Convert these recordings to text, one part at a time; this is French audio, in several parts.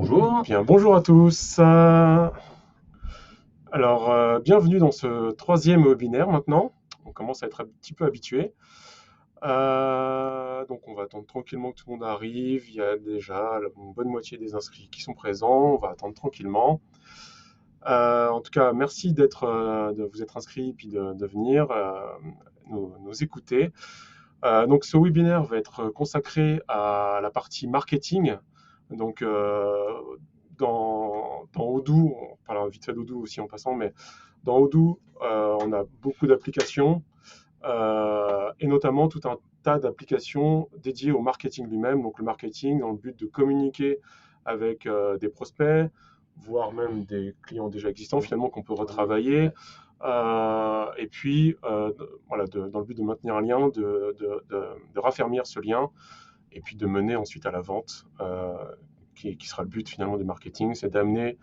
Bonjour. Bien, bonjour à tous. Bienvenue dans ce troisième webinaire maintenant. On commence à être un petit peu habitué. Donc, on va attendre tranquillement que tout le monde arrive. Il y a déjà une bonne moitié des inscrits qui sont présents. On va attendre tranquillement. En tout cas, merci de vous être inscrits et puis de venir nous écouter. Donc, ce webinaire va être consacré à la partie marketing. Donc, dans Odoo, on parlera vite fait d'Odoo aussi en passant, mais dans Odoo, on a beaucoup d'applications et notamment tout un tas d'applications dédiées au marketing lui-même. Donc, le marketing dans le but de communiquer avec des prospects, voire même des clients déjà existants finalement qu'on peut retravailler. Et puis, voilà, dans le but de maintenir un lien, de raffermir ce lien, et puis de mener ensuite à la vente, qui sera le but finalement du marketing, c'est d'amener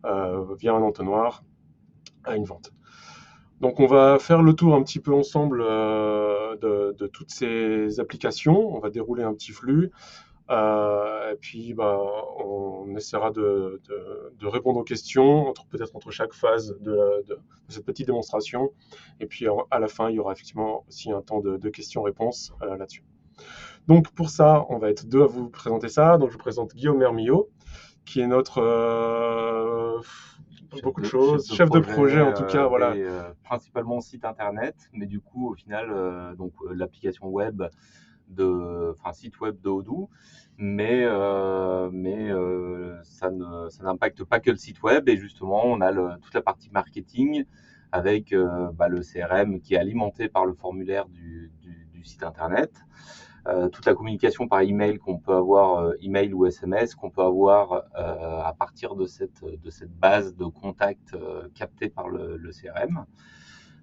via un entonnoir à une vente. Donc on va faire le tour un petit peu ensemble de toutes ces applications, on va dérouler un petit flux. Et puis, on essaiera de répondre aux questions, peut-être entre chaque phase de cette petite démonstration. Et puis, à la fin, il y aura effectivement aussi un temps de questions-réponses là-dessus. Donc, pour ça, on va être deux à vous présenter ça. Donc, je vous présente Guillaume Mermillot, qui est notre beaucoup de choses, chef de projet en tout cas, voilà. Principalement site internet, mais du coup, au final, l'application web site web de Odoo, mais ça n'impacte pas que le site web. Et justement, on a toute la partie marketing avec le CRM qui est alimenté par le formulaire du site internet. Toute la communication par email qu'on peut avoir, email ou SMS, qu'on peut avoir à partir de cette base de contacts captée par le CRM.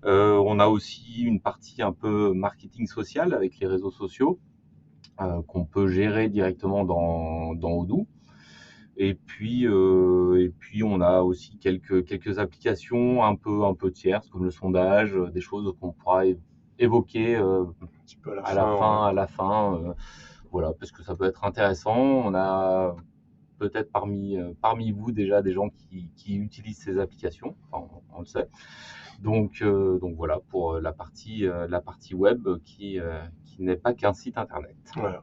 On a aussi une partie un peu marketing social avec les réseaux sociaux qu'on peut gérer directement dans Odoo. Et puis on a aussi quelques applications un peu tierces comme le sondage, des choses qu'on pourra évoquer Un petit peu à la fin, voilà, parce que ça peut être intéressant. On a peut-être parmi vous déjà des gens qui utilisent ces applications, enfin, on le sait. Donc voilà pour la partie web qui n'est pas qu'un site internet. Voilà.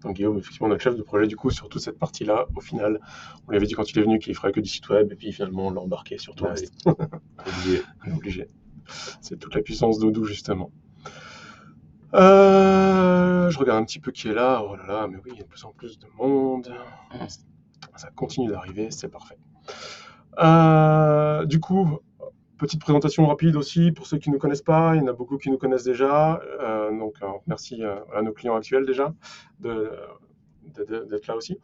Donc Guillaume, effectivement, notre chef de projet du coup sur toute cette partie-là. Au final, on lui avait dit quand il est venu qu'il ferait que du site web, et puis finalement on l'a embarqué sur tout le reste. Obligé. Obligé. C'est toute la puissance d'Odoo justement. Je regarde un petit peu qui est là. Oh là là, mais oui, il y a de plus en plus de monde. Ça continue d'arriver, c'est parfait. Du coup, petite présentation rapide aussi pour ceux qui ne nous connaissent pas. Il y en a beaucoup qui nous connaissent déjà. Merci à nos clients actuels déjà d'être là aussi.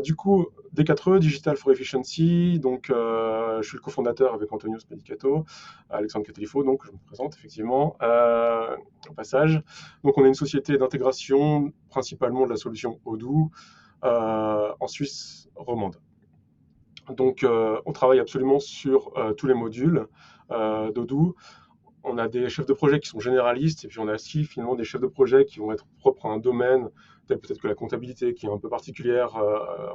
Du coup, D4E, Digital for Efficiency. Donc, je suis le cofondateur avec Antonio Spedicato, Alexandre Catalifo, donc je me présente effectivement au passage. Donc, on est une société d'intégration principalement de la solution Odoo en Suisse romande. Donc, on travaille absolument sur tous les modules d'Odoo. On a des chefs de projet qui sont généralistes, et puis on a aussi finalement des chefs de projet qui vont être propres à un domaine, tel peut-être que la comptabilité, qui est un peu particulière.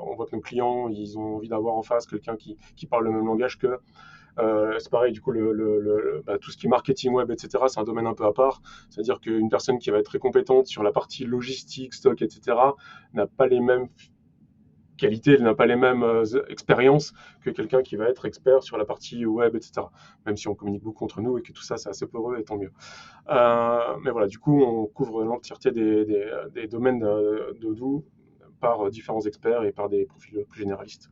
On voit que nos clients, ils ont envie d'avoir en face quelqu'un qui parle le même langage qu'eux. C'est pareil, du coup, tout ce qui est marketing web, etc., c'est un domaine un peu à part. C'est-à-dire qu'une personne qui va être très compétente sur la partie logistique, stock, etc., n'a pas les mêmes qualité, elle n'a pas les mêmes expériences que quelqu'un qui va être expert sur la partie web, etc. Même si on communique beaucoup entre nous et que tout ça, c'est assez poreux, et tant mieux. Mais voilà, du coup, on couvre l'entièreté des domaines d'Odoo par différents experts et par des profils plus généralistes.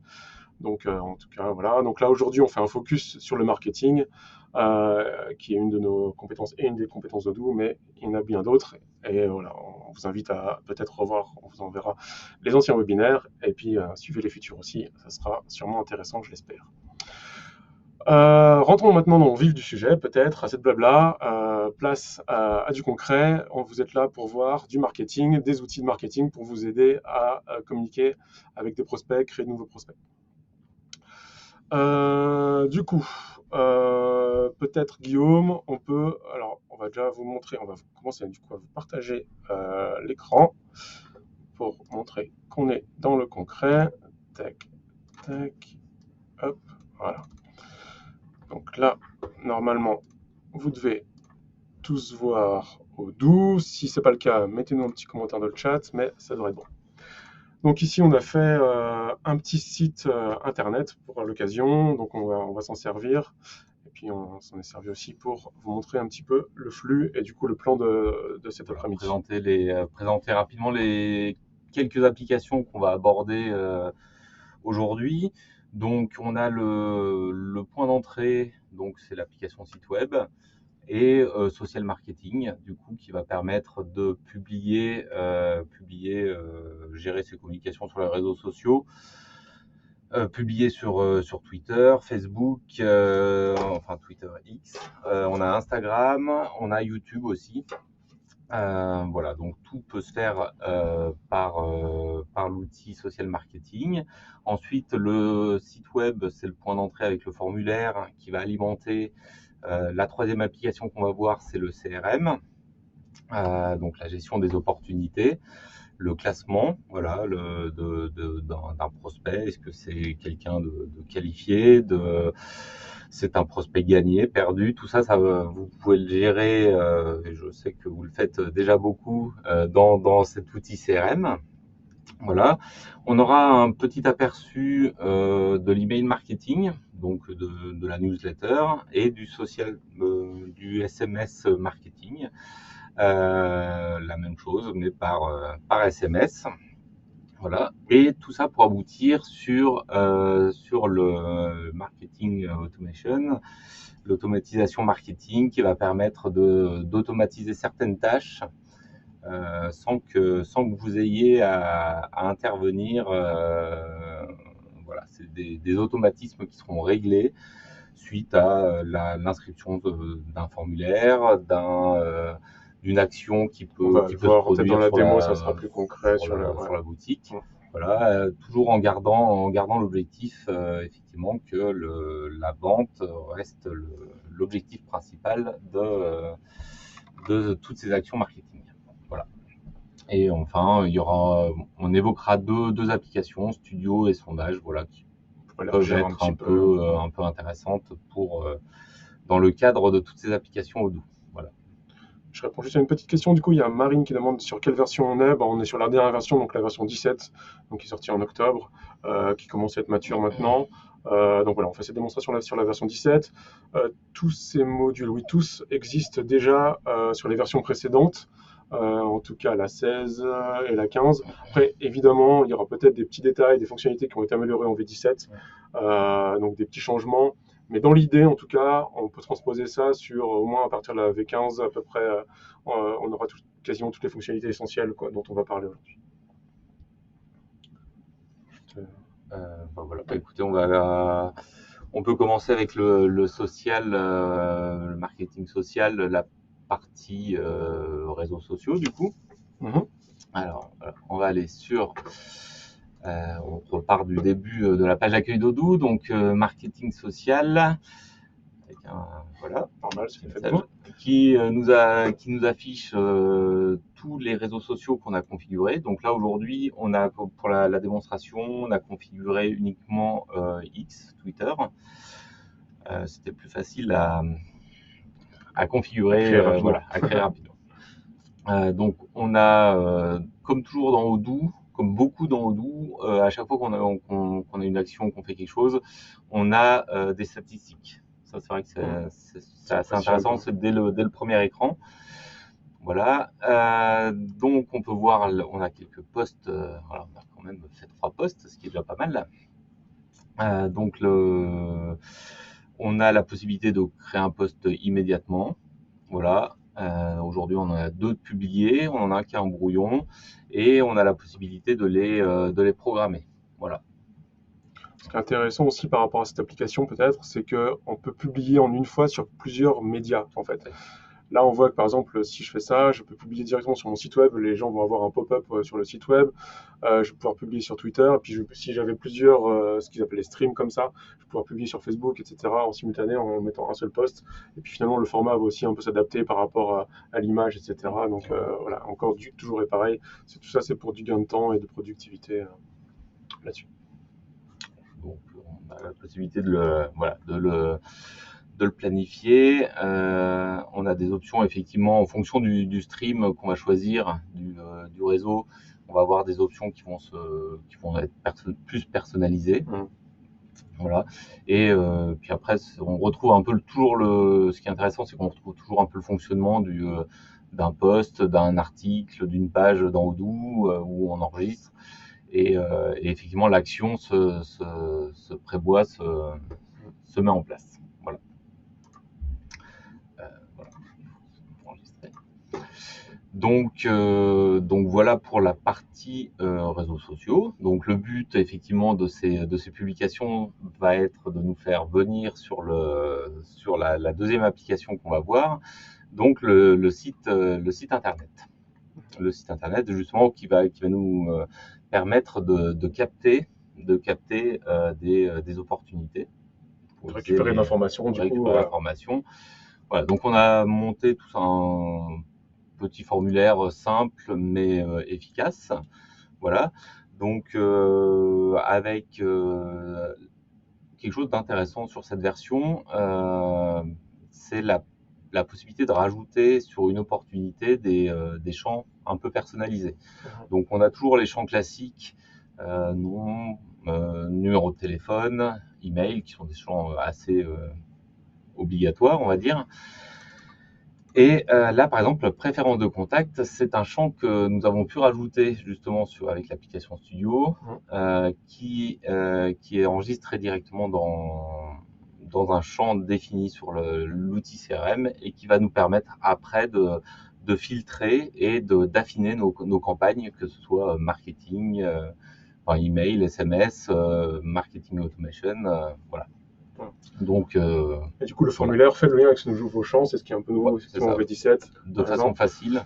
Donc, en tout cas, voilà. Donc là, aujourd'hui, on fait un focus sur le marketing, qui est une de nos compétences et une des compétences d'Odoo, mais il y en a bien d'autres. Et voilà, on vous invite à peut-être revoir, on vous enverra les anciens webinaires, et puis suivez les futurs aussi. Ça sera sûrement intéressant, je l'espère. Rentrons maintenant dans le vif du sujet, peut-être, à cette blabla. Place à du concret. Vous êtes là pour voir du marketing, des outils de marketing pour vous aider à communiquer avec des prospects, créer de nouveaux prospects. Du coup, peut-être Guillaume, on va déjà vous montrer, on va commencer du coup à vous partager l'écran pour montrer qu'on est dans le concret. Tac. Tac, hop, voilà. Donc là, normalement, vous devez tous voir Odoo. Si ce n'est pas le cas, mettez-nous un petit commentaire dans le chat, mais ça devrait être bon. Donc ici, on a fait un petit site internet pour l'occasion, donc on va s'en servir. Et puis on s'en est servi aussi pour vous montrer un petit peu le flux et du coup le plan de cet après-midi. Présenter rapidement les quelques applications qu'on va aborder aujourd'hui. Donc on a le point d'entrée, donc c'est l'application site web, et social marketing, du coup, qui va permettre de gérer ses communications sur les réseaux sociaux, publier sur Twitter, Facebook, enfin Twitter X. On a Instagram, on a YouTube aussi. Voilà, donc tout peut se faire par l'outil social marketing. Ensuite, le site web, c'est le point d'entrée avec le formulaire qui va alimenter. La troisième application qu'on va voir, c'est le CRM, donc la gestion des opportunités, le classement, voilà, d'un prospect. Est-ce que c'est quelqu'un de qualifié, c'est un prospect gagné, perdu, tout ça, vous pouvez le gérer. Et je sais que vous le faites déjà beaucoup dans cet outil CRM. Voilà, on aura un petit aperçu de l'email marketing, donc de la newsletter, et du SMS marketing. La même chose, mais par SMS. Voilà, et tout ça pour aboutir sur le marketing automation, l'automatisation marketing qui va permettre d'automatiser certaines tâches sans que vous ayez à intervenir. Voilà, c'est des automatismes qui seront réglés suite à l'inscription d'un formulaire, d'une action qui On peut va le se voir peut-être dans produire la démo, ça sera plus concret sur ouais. la boutique. Voilà, toujours en gardant l'objectif, effectivement, que la vente reste l'objectif principal de toutes ces actions marketing. Voilà. Et enfin, on évoquera deux applications, Studio et Sondage, voilà, qui peuvent être un peu intéressantes dans le cadre de toutes ces applications Odoo. Voilà. Je réponds juste à une petite question. Du coup, il y a Marine qui demande sur quelle version on est. On est sur la dernière version, donc la version 17, donc qui est sortie en octobre, qui commence à être mature maintenant. Donc voilà, on fait cette démonstration là sur la version 17. Tous ces modules, oui, tous existent déjà sur les versions précédentes. En tout cas la 16 et la 15. Après, évidemment, il y aura peut-être des petits détails, des fonctionnalités qui ont été améliorées en V17, donc des petits changements. Mais dans l'idée, en tout cas, on peut transposer ça sur au moins à partir de la V15 à peu près. On aura quasiment toutes les fonctionnalités essentielles dont on va parler aujourd'hui. Voilà. Écoutez, on peut commencer avec le social, le marketing social, la partie réseaux sociaux du coup. Alors, on va aller on repart du début de la page d'accueil d'Odoo, donc marketing social, avec voilà, normal, qui nous affiche tous les réseaux sociaux qu'on a configurés. Donc là aujourd'hui, pour la démonstration, on a configuré uniquement X, Twitter. C'était plus facile à configurer, à créer rapidement. Donc on a, comme toujours dans Odoo, comme beaucoup dans Odoo, à chaque fois qu'on a une action, qu'on fait quelque chose, on a des statistiques. Ça, c'est vrai que c'est assez intéressant, c'est dès le premier écran. Voilà. Donc on peut voir, on a quelques posts. Voilà, on a quand même fait 3 posts, ce qui est déjà pas mal. Donc on a la possibilité de créer un post immédiatement. Voilà. Aujourd'hui, on en a 2 de publiés, on en a qu'un brouillon, et on a la possibilité de les programmer. Voilà. Ce qui est intéressant aussi par rapport à cette application, peut-être, c'est qu'on peut publier en une fois sur plusieurs médias, en fait. Là, on voit que par exemple, si je fais ça, je peux publier directement sur mon site web. Les gens vont avoir un pop-up sur le site web. Je vais pouvoir publier sur Twitter. Et puis, si j'avais plusieurs, ce qu'ils appellent les streams comme ça, je vais pouvoir publier sur Facebook, etc. en simultané en mettant un seul post. Et puis finalement, le format va aussi un peu s'adapter par rapport à l'image, etc. Donc voilà, encore toujours est pareil. Tout ça, c'est pour du gain de temps et de productivité là-dessus. Donc la possibilité de le planifier. On a des options effectivement en fonction du stream qu'on va choisir, du réseau. On va avoir des options qui vont être plus personnalisées. Voilà. Et puis après, on retrouve un peu ce qui est intéressant, c'est qu'on retrouve toujours un peu le fonctionnement d'un post, d'un article, d'une page dans Odoo où on enregistre. Et effectivement, l'action se prévoit, se met en place. Voilà. Voilà. Donc voilà pour la partie réseaux sociaux. Donc le but effectivement de ces publications va être de nous faire venir sur la deuxième application qu'on va voir, donc le site internet. Le site internet justement qui va nous permettre de capter des opportunités. Pour récupérer l'information du coup. L'information. Voilà, donc on a monté tout un petit formulaire simple mais efficace. Voilà. Donc avec quelque chose d'intéressant sur cette version, c'est la possibilité de rajouter sur une opportunité des champs un peu personnalisés. Donc on a toujours les champs classiques, nom, numéro de téléphone, email, qui sont des champs assez obligatoires, on va dire. Et là, par exemple, préférence de contact, c'est un champ que nous avons pu rajouter justement avec l'application Studio, qui est enregistré directement dans un champ défini sur l'outil CRM et qui va nous permettre après de filtrer et d'affiner nos campagnes, que ce soit marketing, email, SMS, marketing automation, voilà. Donc, et du coup, le formulaire fait le lien avec ce nouveau champ, c'est ce qui est un peu nouveau en V17. De façon facile.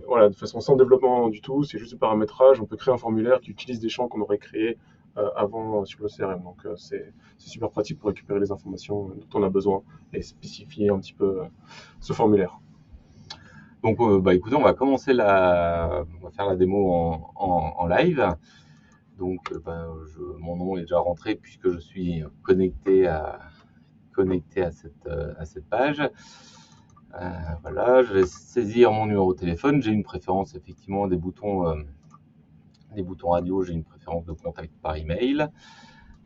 Voilà, de façon sans développement du tout, c'est juste du paramétrage. On peut créer un formulaire qui utilise des champs qu'on aurait créés avant sur le CRM. Donc c'est super pratique pour récupérer les informations dont on a besoin et spécifier un petit peu ce formulaire. Donc écoutez, on va faire la démo en live. Donc mon nom est déjà rentré puisque je suis connecté à cette page. Voilà, je vais saisir mon numéro de téléphone. J'ai une préférence effectivement des boutons radio. J'ai une préférence de contact par email.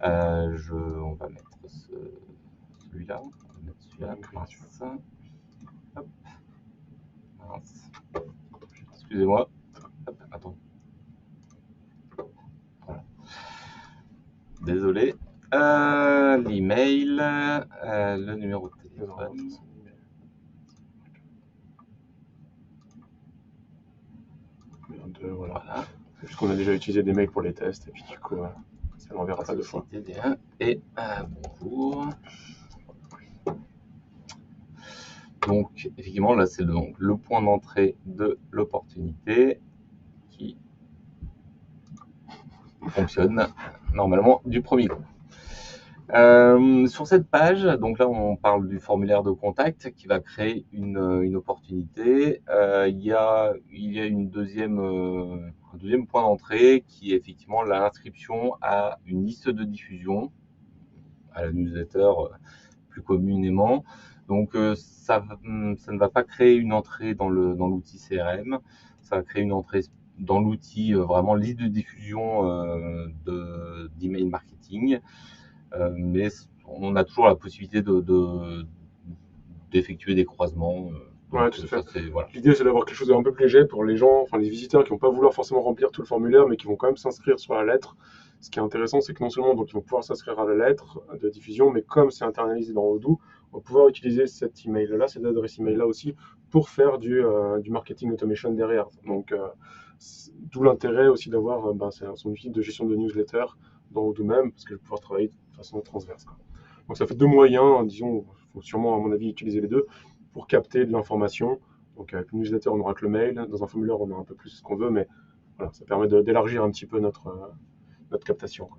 On va mettre celui-là. On va mettre celui-là. Hop. Mince. Excusez-moi. Hop, attends. Voilà. Désolé. L'email, le numéro de téléphone. Voilà. Puisqu'on a déjà utilisé des mails pour les tests, et puis du coup, ça l'enverra pas deux fois. Et bonjour. Donc, effectivement, là, c'est le point d'entrée de l'opportunité qui fonctionne normalement du premier coup. Sur cette page, donc là on parle du formulaire de contact qui va créer une opportunité. Il y a un deuxième point d'entrée qui est effectivement l'inscription à une liste de diffusion, à la newsletter plus communément. Donc ça ne va pas créer une entrée dans l'outil CRM, ça va créer une entrée dans l'outil vraiment liste de diffusion d'email marketing. Mais on a toujours la possibilité d'effectuer des croisements. Ouais, tout à fait. Voilà. L'idée, c'est d'avoir quelque chose d'un peu plus léger pour les gens, enfin les visiteurs qui vont pas vouloir forcément remplir tout le formulaire, mais qui vont quand même s'inscrire sur la lettre. Ce qui est intéressant, c'est que non seulement donc, ils vont pouvoir s'inscrire à la lettre de diffusion, mais comme c'est internalisé dans Odoo, on va pouvoir utiliser cet email-là, cette adresse email-là aussi, pour faire du marketing automation derrière. Donc, d'où l'intérêt aussi d'avoir son outil de gestion de newsletter dans Odoo même, parce que je vais pouvoir travailler de façon transverse. Donc ça fait deux moyens, disons, il faut sûrement à mon avis utiliser les deux pour capter de l'information. Donc avec le newsletter, on aura que le mail, dans un formulaire, on a un peu plus ce qu'on veut, mais voilà, ça permet d'élargir un petit peu notre captation.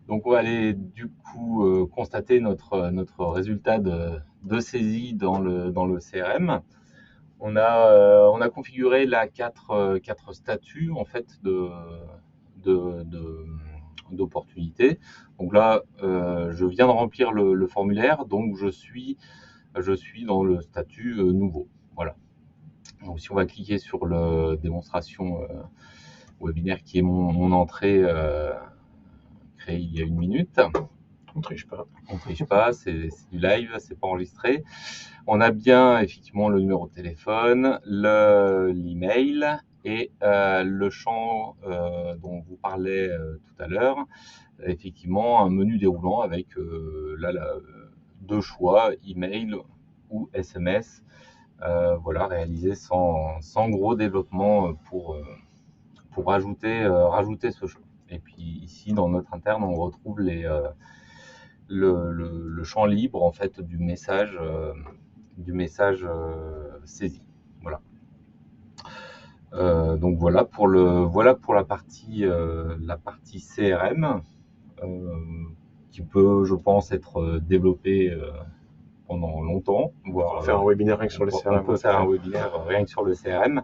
Donc on va aller du coup constater notre résultat de saisie dans le CRM. On a configuré là quatre statuts en fait d'opportunités. Donc là, je viens de remplir le formulaire, donc je suis dans le statut nouveau. Voilà. Donc si on va cliquer sur le démonstration webinaire qui est mon entrée créée il y a 1 minute. On triche pas. On triche pas, c'est du live, c'est pas enregistré. On a bien effectivement le numéro de téléphone, l'email et le champ dont vous parlez tout à l'heure. Effectivement, un menu déroulant avec là, 2 choix, email ou SMS. Voilà, réalisé sans gros développement pour rajouter ce choix. Et puis ici, dans notre interne, on retrouve le champ libre en fait du message saisi. Voilà. Donc voilà pour la partie CRM qui peut, je pense, être développée pendant longtemps. On va faire un webinaire rien que sur le CRM. On peut faire un webinaire rien que sur le CRM.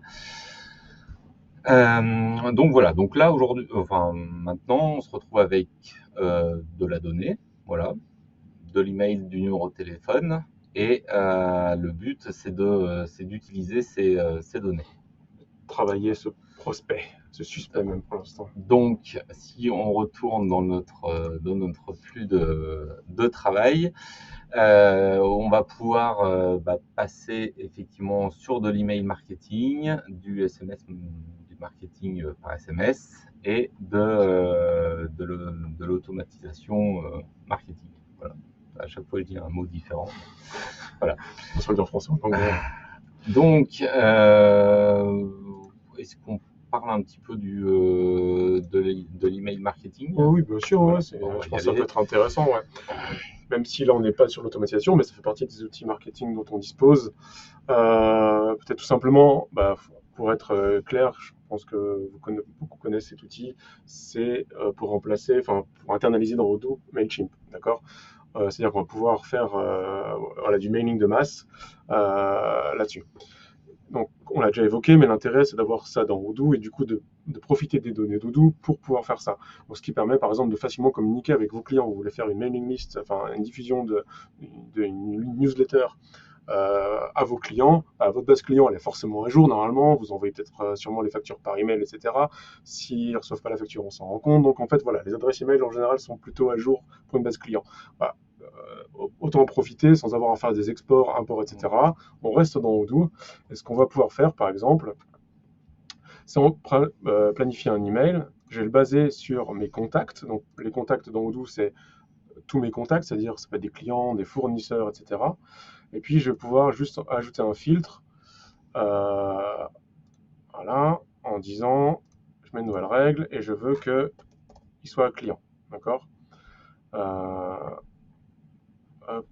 Donc voilà, donc là aujourd'hui, maintenant on se retrouve avec de la donnée, voilà, de l'email, du numéro de téléphone, et le but c'est d'utiliser ces données. Travailler ce prospect, ce suspect même pour l'instant. Donc si on retourne dans notre flux de travail, on va pouvoir passer effectivement sur de l'email marketing, du SMS, du marketing par SMS et de l'automatisation marketing. Voilà. À chaque fois, je dis un mot différent. Voilà. On se le dit en français, en anglais. Donc, est-ce qu'on parle un petit peu de l'email marketing? Oh oui, bien sûr, Voilà. ouais, je pense que ça peut être intéressant. Ouais. Même si là, on n'est pas sur l'automatisation, mais ça fait partie des outils marketing dont on dispose. Peut-être tout simplement, pour être clair, je pense que beaucoup connaissent cet outil, c'est pour remplacer, pour internaliser dans Odoo Mailchimp, d'accord? C'est-à-dire qu'on va pouvoir faire du mailing de masse là-dessus. Donc, on l'a déjà évoqué, mais l'intérêt, c'est d'avoir ça dans Odoo et du coup de profiter des données d'Odoo pour pouvoir faire ça. Donc, ce qui permet, par exemple, de facilement communiquer avec vos clients. Vous voulez faire une mailing list, une diffusion d'une newsletter à vos clients. Votre base client, elle est forcément à jour normalement. Vous envoyez peut-être sûrement les factures par email, etc. S'ils ne reçoivent pas la facture, on s'en rend compte. Donc, en fait, voilà, les adresses email en général sont plutôt à jour pour une base client. Voilà. Autant en profiter sans avoir à faire des exports, imports, etc. On reste dans Odoo. Et ce qu'on va pouvoir faire, par exemple, c'est planifier un email. Je vais le baser sur mes contacts. Donc, les contacts dans Odoo, c'est tous mes contacts, c'est-à-dire ça peut être des clients, des fournisseurs, etc. Et puis, je vais pouvoir juste ajouter un filtre, voilà, en disant, je mets une nouvelle règle et je veux qu'il soit client, d'accord? Hop,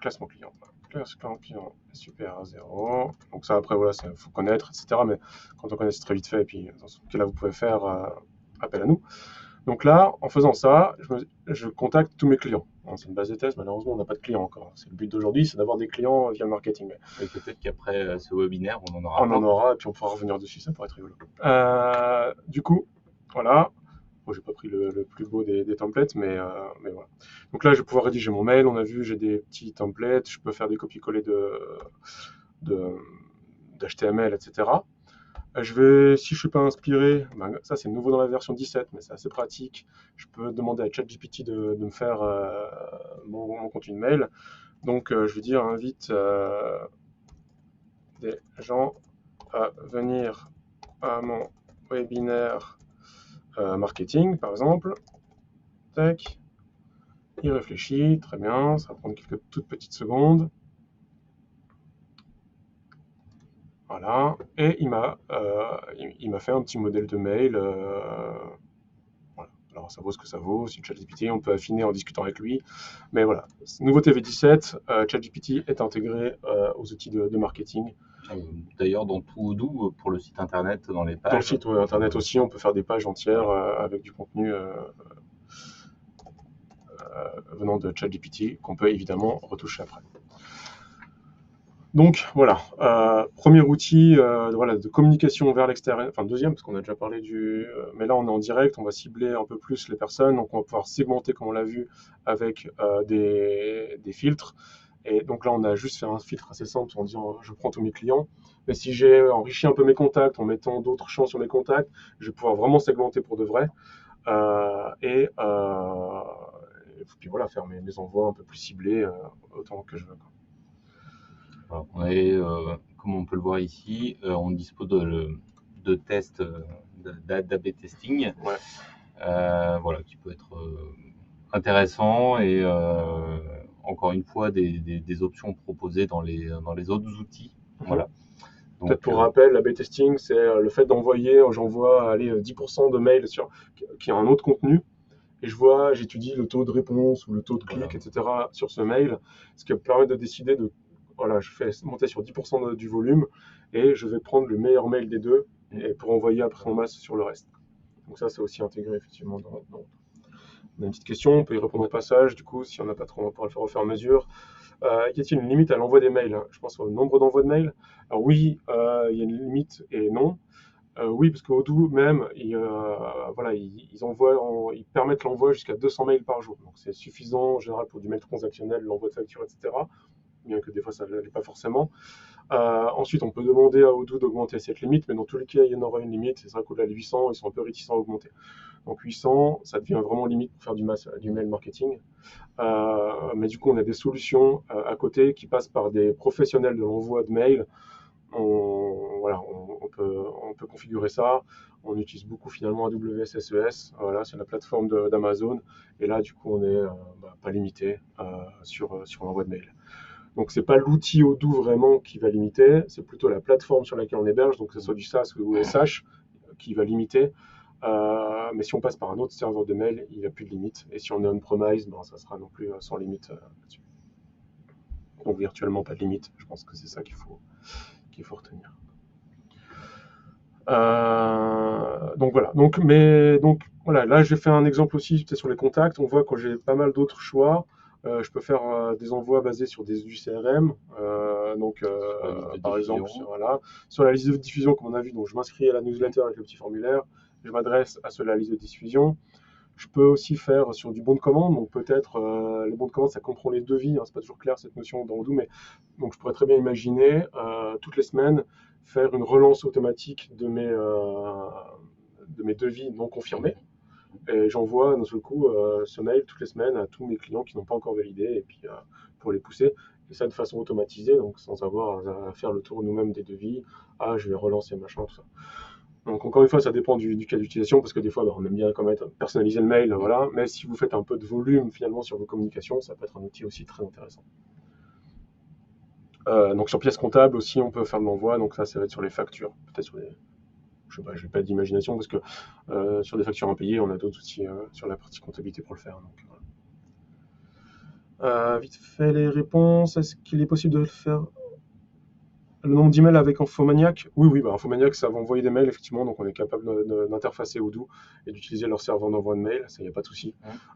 classement client. Classement client, super, 0. Donc ça, après, voilà, il faut connaître, etc. Mais quand on connaît, c'est très vite fait. Et puis, dans ce cas-là, vous pouvez faire appel à nous. Donc là, en faisant ça, je contacte tous mes clients. C'est une base de test, malheureusement, on n'a pas de clients encore. C'est le but d'aujourd'hui, c'est d'avoir des clients via le marketing. Et peut-être qu'après ce webinaire, on en aura. On en aura, et puis on pourra revenir dessus, ça pourrait être rigolo. Du coup, voilà. Bon, j'ai pas pris le plus beau des templates, mais voilà. Donc là, je vais pouvoir rédiger mon mail. On a vu, j'ai des petits templates. Je peux faire des copier-coller d'HTML, etc. Si je suis pas inspiré, ça c'est nouveau dans la version 17, mais c'est assez pratique. Je peux demander à ChatGPT de me faire mon contenu de mail. Donc je vais dire invite des gens à venir à mon webinaire marketing, par exemple. Tac. Il réfléchit, très bien, ça va prendre quelques toutes petites secondes. Voilà, et il m'a fait un petit modèle de mail. Voilà. Alors ça vaut ce que ça vaut. Si ChatGPT, on peut affiner en discutant avec lui. Mais voilà, nouveauté V17, ChatGPT est intégré aux outils de marketing. D'ailleurs, dans tout Odoo, pour le site internet, dans les pages. Dans le site internet aussi, on peut faire des pages entières avec du contenu venant de ChatGPT qu'on peut évidemment retoucher après. Donc voilà, premier outil voilà, de communication vers l'extérieur, enfin deuxième, parce qu'on a déjà parlé mais là on est en direct, on va cibler un peu plus les personnes, donc on va pouvoir segmenter, comme on l'a vu, avec des filtres. Et donc là on a juste fait un filtre assez simple en disant je prends tous mes clients, mais si j'ai enrichi un peu mes contacts en mettant d'autres champs sur mes contacts, je vais pouvoir vraiment segmenter pour de vrai. Et puis voilà, faire mes envois un peu plus ciblés autant que je veux, quoi. Voilà. Et comme on peut le voir ici, on dispose de tests d'A/B testing, Ouais. voilà, qui peut être intéressant et encore une fois des options proposées dans les autres outils. Voilà. Peut-être Donc, pour rappel, l'A/B testing, c'est le fait d'envoyer, j'envoie allez, 10% de mails qui ont un autre contenu, et j'étudie le taux de réponse ou le taux de clic, voilà. etc. sur ce mail, ce qui permet de décider voilà, je fais monter sur 10% du volume, et je vais prendre le meilleur mail des deux, et pour envoyer après en masse sur le reste. Donc ça, c'est aussi intégré effectivement dans. On a une petite question, on peut y répondre au passage, du coup, si on n'a pas trop, on pourra le faire au fur et à mesure. Y a-t-il une limite à l'envoi des mails? Je pense au nombre d'envois de mails. Alors oui, il y a une limite et non. Oui, parce qu'Odoo même, voilà, ils permettent l'envoi jusqu'à 200 mails par jour. Donc c'est suffisant en général pour du mail transactionnel, l'envoi de facture, etc. Bien que des fois ça ne l'est pas forcément. Ensuite, on peut demander à Odoo d'augmenter cette limite, mais dans tous les cas, il y en aura une limite. C'est vrai qu'au-delà de 800, ils sont un peu réticents à augmenter. Donc 800, ça devient vraiment limite pour faire du mail marketing. Mais du coup, on a des solutions à côté qui passent par des professionnels de l'envoi de mail. Voilà, on peut configurer ça. On utilise beaucoup finalement AWS SES. Voilà, c'est la plateforme d'Amazon. Et là, du coup, on n'est pas limité sur l'envoi de mail. Donc, c'est pas l'outil Odoo vraiment qui va limiter, c'est plutôt la plateforme sur laquelle on héberge, donc que ce soit du SaaS ou SH, qui va limiter. Mais si on passe par un autre serveur de mail, il n'y a plus de limite. Et si on est on-premise, ça sera non plus sans limite là-dessus. Donc virtuellement pas de limite. Je pense que c'est ça qu'il faut retenir. Donc voilà. Donc voilà. Là, j'ai fait un exemple aussi peut-être sur les contacts. On voit que j'ai pas mal d'autres choix. Je peux faire des envois basés sur du CRM. Par exemple, sur la liste de diffusion, comme on a vu, donc je m'inscris à la newsletter avec le petit formulaire. Je m'adresse à la liste de diffusion. Je peux aussi faire sur du bon de commande, donc peut-être les bons de commande, ça comprend les devis, hein, c'est pas toujours clair cette notion dans Odoo, mais donc je pourrais très bien imaginer toutes les semaines faire une relance automatique de mes devis non confirmés. Et j'envoie d'un seul coup ce mail toutes les semaines à tous mes clients qui n'ont pas encore validé, et puis pour les pousser. Et ça de façon automatisée, donc sans avoir à faire le tour nous-mêmes des devis. Ah, je vais relancer machin, tout ça. Donc encore une fois, ça dépend du cas d'utilisation, parce que des fois, on aime bien quand même personnaliser le mail, voilà. Mais si vous faites un peu de volume finalement sur vos communications, ça peut être un outil aussi très intéressant. Donc sur pièce comptable aussi, on peut faire de l'envoi. Donc ça va être sur les factures, peut-être sur les. Je sais pas, j'ai pas d'imagination parce que sur des factures impayées, on a d'autres outils sur la partie comptabilité pour le faire. Donc, voilà. Vite fait les réponses. Est-ce qu'il est possible de le faire? Le nombre d'emails avec Infomaniac? Oui, Infomaniac, ça va envoyer des mails, effectivement, donc on est capable d'interfacer Odoo et d'utiliser leur serveur d'envoi de mails, ça, il n'y a pas de souci.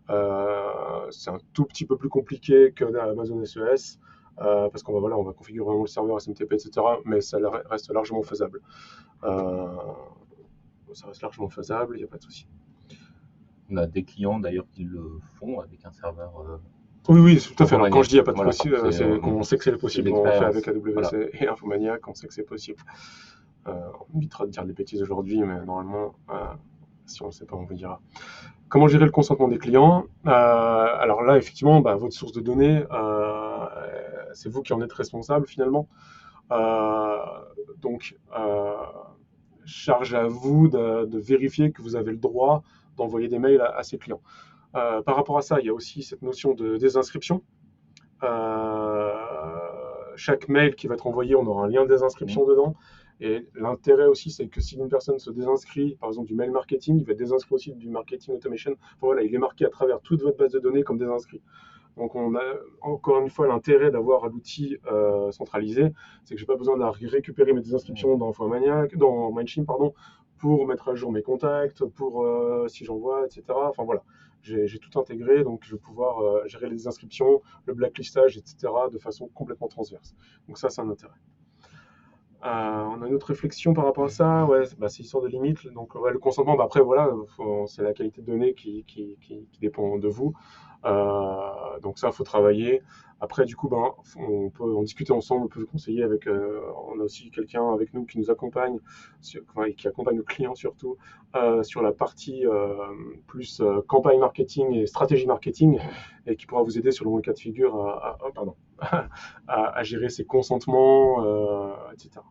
C'est un tout petit peu plus compliqué que Amazon SES, parce qu'on va configurer vraiment le serveur SMTP, etc., mais ça reste largement faisable. Ça reste largement faisable, il n'y a pas de souci. On a des clients d'ailleurs qui le font avec un serveur. Oui, tout à fait. Alors, quand je dis il n'y a pas de possible, c'est qu'on sait que c'est possible. On le fait avec AWS voilà. et Infomaniac, on sait que c'est possible. On évitera de dire des bêtises aujourd'hui, mais normalement, si on ne sait pas, on vous dira. Comment gérer le consentement des clients? Alors là, effectivement, votre source de données, c'est vous qui en êtes responsable finalement. Donc, charge à vous de vérifier que vous avez le droit d'envoyer des mails à ces clients. Par rapport à ça, il y a aussi cette notion de désinscription. Chaque mail qui va être envoyé, on aura un lien de désinscription dedans. Et l'intérêt aussi, c'est que si une personne se désinscrit, par exemple du mail marketing, il va être désinscrit aussi du marketing automation. Enfin, voilà, il est marqué à travers toute votre base de données comme désinscrit. Donc on a encore une fois l'intérêt d'avoir l'outil centralisé, c'est que j'ai pas besoin de récupérer mes désinscriptions dans Mindshim, pour mettre à jour mes contacts, pour si j'envoie, etc. Enfin voilà, j'ai tout intégré, donc je vais pouvoir gérer les inscriptions, le blacklistage, etc. de façon complètement transverse. Donc ça, c'est un intérêt. On a une autre réflexion par rapport à ça, ouais, c'est l'histoire de limite. Donc ouais, le consentement, après voilà, c'est la qualité de données qui dépend de vous. Donc ça, il faut travailler. Après, du coup, on peut en discuter ensemble, on peut conseiller avec. On a aussi quelqu'un avec nous qui nous accompagne, et qui accompagne nos clients surtout, sur la partie plus campagne marketing et stratégie marketing, et qui pourra vous aider selon le cas de figure pardon, à gérer ses consentements, etc.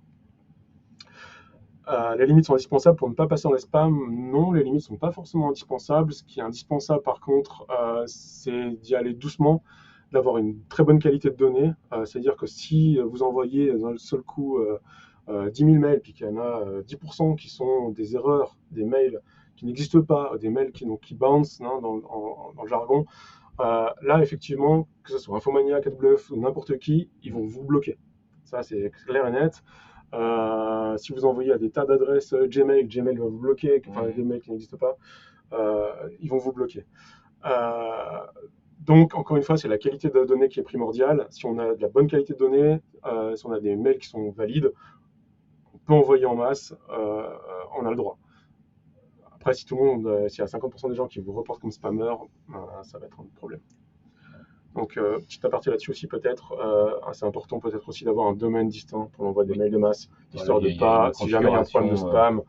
Les limites sont indispensables pour ne pas passer dans les spams. Non, les limites ne sont pas forcément indispensables. Ce qui est indispensable, par contre, c'est d'y aller doucement, d'avoir une très bonne qualité de données. C'est-à-dire que si vous envoyez d'un seul coup 10 000 mails, puis qu'il y en a 10% qui sont des erreurs, des mails qui n'existent pas, des mails qui bounce dans le jargon, là, effectivement, que ce soit Infomaniac, AWS ou n'importe qui, ils vont vous bloquer. Ça, c'est clair et net. Si vous envoyez à des tas d'adresses Gmail, Gmail va vous bloquer, enfin des mails qui n'existent pas, ils vont vous bloquer. Donc, encore une fois, c'est la qualité de la donnée qui est primordiale. Si on a de la bonne qualité de données, si on a des mails qui sont valides, on peut envoyer en masse, on a le droit. Après, si tout le monde, s'il y a 50% des gens qui vous reportent comme spammer, ça va être un problème. Donc, petite aparté là-dessus aussi peut-être, c'est important peut-être aussi d'avoir un domaine distinct pour l'envoi des mails de masse, histoire de pas, si jamais il y a un problème de spam,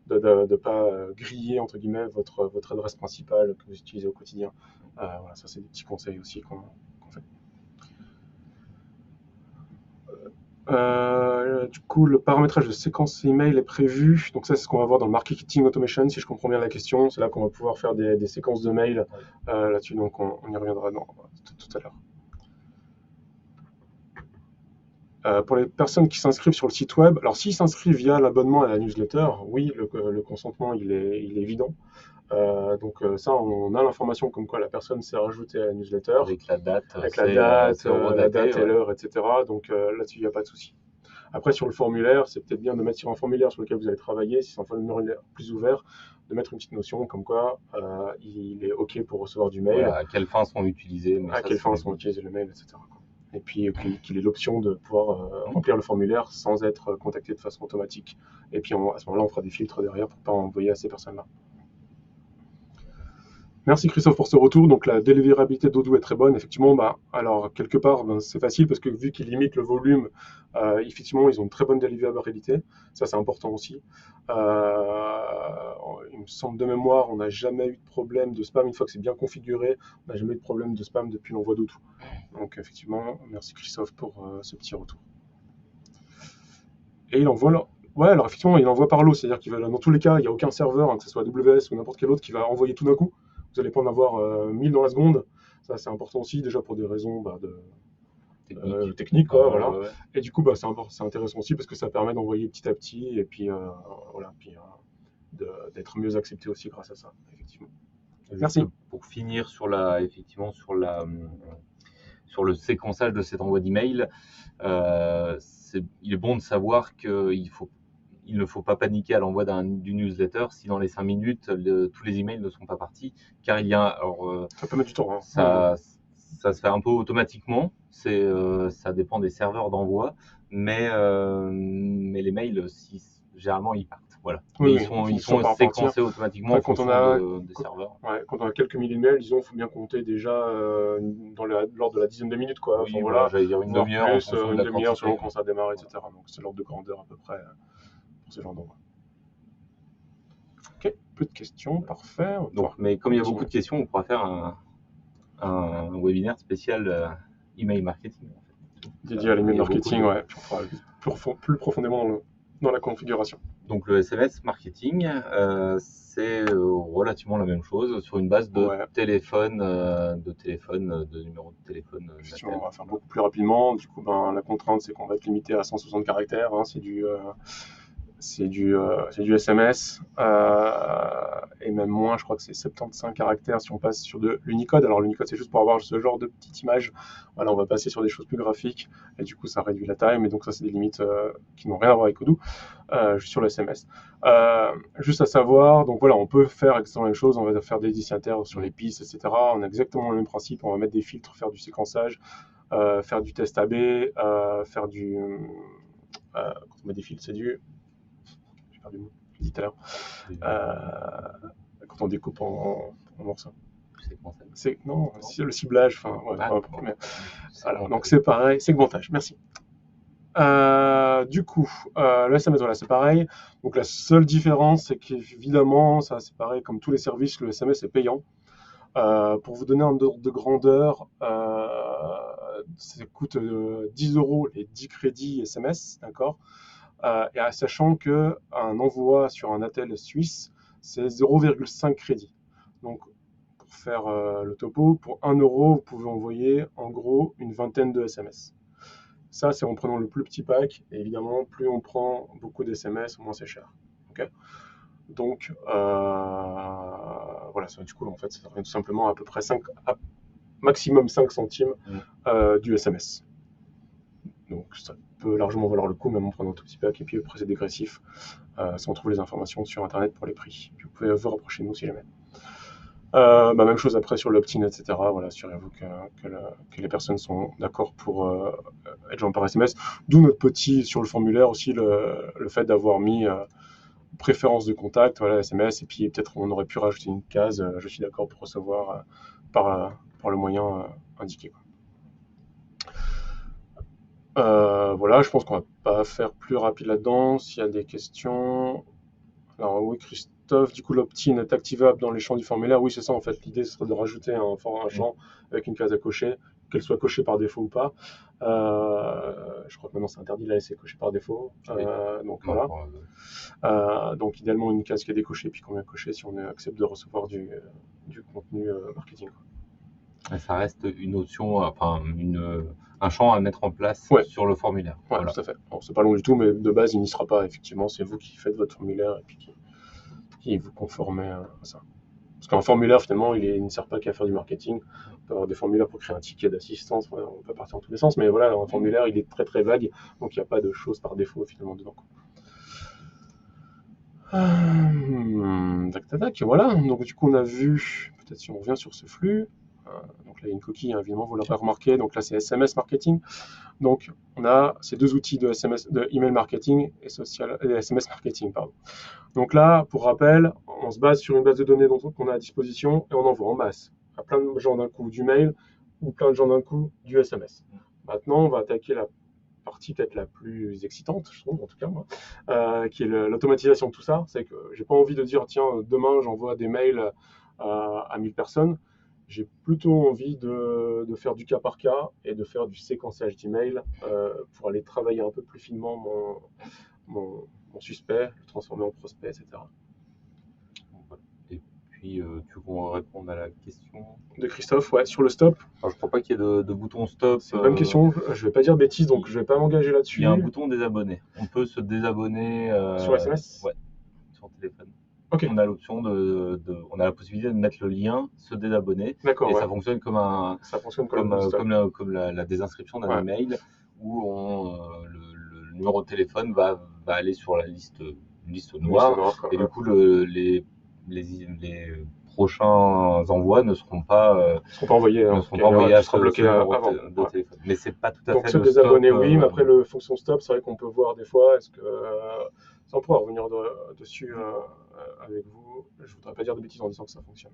de pas griller entre guillemets votre adresse principale que vous utilisez au quotidien. Voilà, ça c'est des petits conseils aussi qu'on fait. Du coup, le paramétrage de séquence email est prévu. Donc ça, c'est ce qu'on va voir dans le marketing automation, si je comprends bien la question. C'est là qu'on va pouvoir faire des séquences de mails là-dessus. Donc on y reviendra tout à l'heure. Pour les personnes qui s'inscrivent sur le site web, alors s'ils s'inscrivent via l'abonnement à la newsletter, oui, le consentement il est évident. Donc ça, on a l'information comme quoi la personne s'est rajoutée à la newsletter. Avec la date, la date et l'heure, etc. Donc là-dessus, il n'y a pas de souci. Après, sur le formulaire, c'est peut-être bien de mettre sur un formulaire sur lequel vous allez travailler, si c'est un formulaire plus ouvert, de mettre une petite notion comme quoi il est OK pour recevoir du mail. À quelles fins sont utilisées. À quelles fins sont utilisés le mail, etc. Et puis qu'il ait l'option de pouvoir remplir le formulaire sans être contacté de façon automatique. Et puis à ce moment-là, on fera des filtres derrière pour ne pas envoyer à ces personnes-là. Merci Christophe pour ce retour. Donc la délivrabilité d'Odoo est très bonne. Effectivement, alors quelque part, c'est facile parce que vu qu'ils limitent le volume, effectivement, ils ont une très bonne délivrabilité. Ça, c'est important aussi. Il me semble de mémoire, on n'a jamais eu de problème de spam. Une fois que c'est bien configuré, on n'a jamais eu de problème de spam depuis l'envoi d'Odoo. Donc effectivement, merci Christophe pour ce petit retour. Et il envoie là. Ouais, alors effectivement, il envoie par lot. C'est-à-dire qu'il va, dans tous les cas, il n'y a aucun serveur, que ce soit AWS ou n'importe quel autre, qui va envoyer tout d'un coup. Vous n'allez pas en avoir 1000 dans la seconde. Ça, c'est important aussi, déjà pour des raisons techniques. Voilà. Ouais. Et du coup, c'est intéressant aussi parce que ça permet d'envoyer petit à petit et puis, d'être mieux accepté aussi grâce à ça, effectivement. Merci. Pour finir sur le séquençage de cet envoi d'email, il est bon de savoir qu'il ne faut pas paniquer à l'envoi d'une newsletter si dans les 5 minutes, tous les emails ne sont pas partis, car il y a... ça peut mettre du temps. Hein. Ça se fait un peu automatiquement, ça dépend des serveurs d'envoi, mais les mails, généralement, ils partent. Voilà. Oui, ils sont séquencés automatiquement quand on a des serveurs. Ouais, quand on a quelques milliers de mails, disons, il faut bien compter déjà lors de la dizaine de minutes. Quoi. Oui, voilà, j'allais dire une demi-heure selon quand ça démarre, etc. Donc c'est l'ordre de grandeur à peu près pour ce genre d'envoi. Ok, peu de questions, parfait. Mais comme il y a beaucoup de questions, on pourra faire un webinaire spécial email marketing. En fait. Dédié à l'email marketing, ouais. Puis on fera plus profondément dans la configuration. Donc le SMS marketing, c'est relativement la même chose sur une base de téléphone, de numéro de téléphone. Effectivement, on va faire beaucoup plus rapidement. Du coup, la contrainte, c'est qu'on va être limité à 160 caractères. Hein, c'est du SMS et même moins, je crois que c'est 75 caractères si on passe sur de l'Unicode. Alors l'Unicode, c'est juste pour avoir ce genre de petite image. Voilà, on va passer sur des choses plus graphiques et du coup ça réduit la taille, mais donc ça c'est des limites qui n'ont rien à voir avec Odoo. sur le SMS. Juste à savoir, donc voilà, on peut faire exactement la même chose, on va faire des destinataires sur les pistes, etc. On a exactement le même principe, on va mettre des filtres, faire du séquençage, faire du test AB, faire du... quand on met des filtres, c'est du... J'ai perdu le mot, je l'ai dit tout à l'heure. Quand on découpe en morceaux. Non, le ciblage, enfin, ouais, voilà, donc c'est pareil, segmentage, merci. Du coup, le SMS, voilà, c'est pareil. Donc la seule différence, c'est qu'évidemment, ça c'est pareil, comme tous les services, le SMS est payant. Pour vous donner un ordre de grandeur, ça coûte 10 € les 10 crédits SMS, d'accord. Et sachant qu'un envoi sur un attel suisse, c'est 0,5 crédit. Donc, pour faire le topo, pour 1 €, vous pouvez envoyer en gros une vingtaine de SMS. Ça, c'est en prenant le plus petit pack. Et évidemment, plus on prend beaucoup d'SMS, moins c'est cher. Okay, donc, voilà, du coup, en fait, ça revient tout simplement à peu près maximum 5 centimes du SMS. Donc, ça peut largement valoir le coup, même en prenant un tout petit pack. Et puis, après, c'est dégressif. Si on trouve les informations sur Internet pour les prix. Puis, vous pouvez vous rapprocher de nous si jamais. Même chose après sur l'opt-in, etc. Voilà, assurez-vous que les personnes sont d'accord pour être jointes par SMS. D'où notre petit, sur le formulaire aussi, le fait d'avoir mis préférence de contact, voilà, SMS, et puis peut-être on aurait pu rajouter une case, je suis d'accord pour recevoir par le moyen indiqué. Voilà, je pense qu'on va pas faire plus rapide là-dedans. S'il y a des questions... Alors oui, Christophe, du coup l'opt-in est activable dans les champs du formulaire. Oui, c'est ça en fait. L'idée serait de rajouter un champ avec une case à cocher, qu'elle soit cochée par défaut ou pas. Je crois que maintenant c'est interdit de la laisser cocher par défaut. Donc voilà. Donc idéalement une case qui est décochée, puis qu'on vient cocher si on accepte de recevoir du contenu marketing. Et ça reste une option, enfin un champ à mettre en place sur le formulaire. Ouais, voilà. Tout à fait. Alors, c'est pas long du tout, mais de base, il n'y sera pas. Effectivement, c'est vous qui faites votre formulaire et puis qui vous conformez à ça. Parce qu'un formulaire, finalement, il ne sert pas qu'à faire du marketing. On peut avoir des formulaires pour créer un ticket d'assistance, on peut partir dans tous les sens, mais voilà, un formulaire, il est très très vague, donc il n'y a pas de choses par défaut, finalement, dedans. Tac, voilà. Donc, du coup, on a vu, peut-être si on revient sur ce flux, donc là, il y a une coquille, hein, évidemment, vous l'aurez remarqué. Donc là, c'est SMS marketing. Donc, on a ces deux outils de email marketing et SMS marketing, pardon. Donc là, pour rappel, on se base sur une base de données qu'on a à disposition et on envoie en masse à plein de gens d'un coup du mail ou plein de gens d'un coup du SMS. Maintenant, on va attaquer la partie peut-être la plus excitante, je trouve, en tout cas, moi, qui est l'automatisation de tout ça. C'est que j'ai pas envie de dire, tiens, demain, j'envoie des mails à 1000 personnes. J'ai plutôt envie de faire du cas par cas et de faire du séquençage d'emails pour aller travailler un peu plus finement mon suspect, le transformer en prospect, etc. Et puis, tu veux répondre à la question de Christophe, ouais, sur le stop. Alors, je crois pas qu'il y ait de bouton stop. C'est une bonne question, je vais pas dire bêtises, donc je vais pas m'engager là-dessus. Il y a un bouton désabonner. On peut se désabonner sur SMS. Ouais, sur téléphone. Okay. On a l'option on a la possibilité de mettre le lien se désabonner. D'accord. Et ça fonctionne comme comme la désinscription d'un email où le numéro de téléphone va aller sur la liste noire. Et du coup, les prochains envois ne seront pas envoyés à ce numéro de téléphone. Mais c'est pas tout à fait. Donc se désabonner, oui, mais après le fonction stop, c'est vrai qu'on peut voir des fois, est-ce que on pourra revenir dessus avec vous. Je voudrais pas dire de bêtises en disant que ça fonctionne.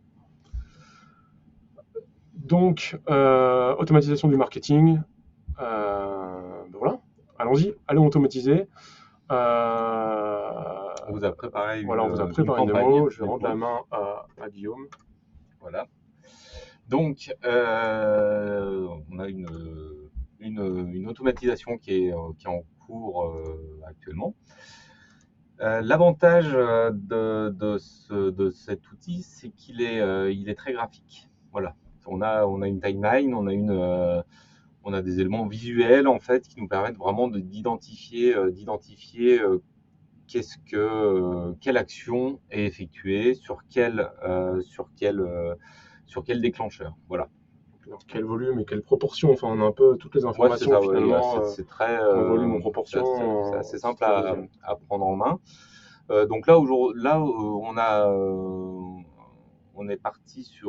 Donc automatisation du marketing. Voilà, allons-y, allons automatiser. On vous a préparé une démo. Je vais rendre la main à Guillaume. Voilà. Donc, on a une automatisation qui est en cours actuellement. L'avantage de cet outil, c'est qu'il est très graphique. Voilà. On a une timeline, on a des éléments visuels en fait qui nous permettent vraiment d'identifier quelle action est effectuée sur quel déclencheur. Voilà. dans quel volume et quelle proportion. Enfin, on a un peu toutes les Ouais, c'est informations ça, ouais, finalement c'est très, en volume, en c'est proportion. assez C'est simple très visuel. à prendre en main. Donc là, on est parti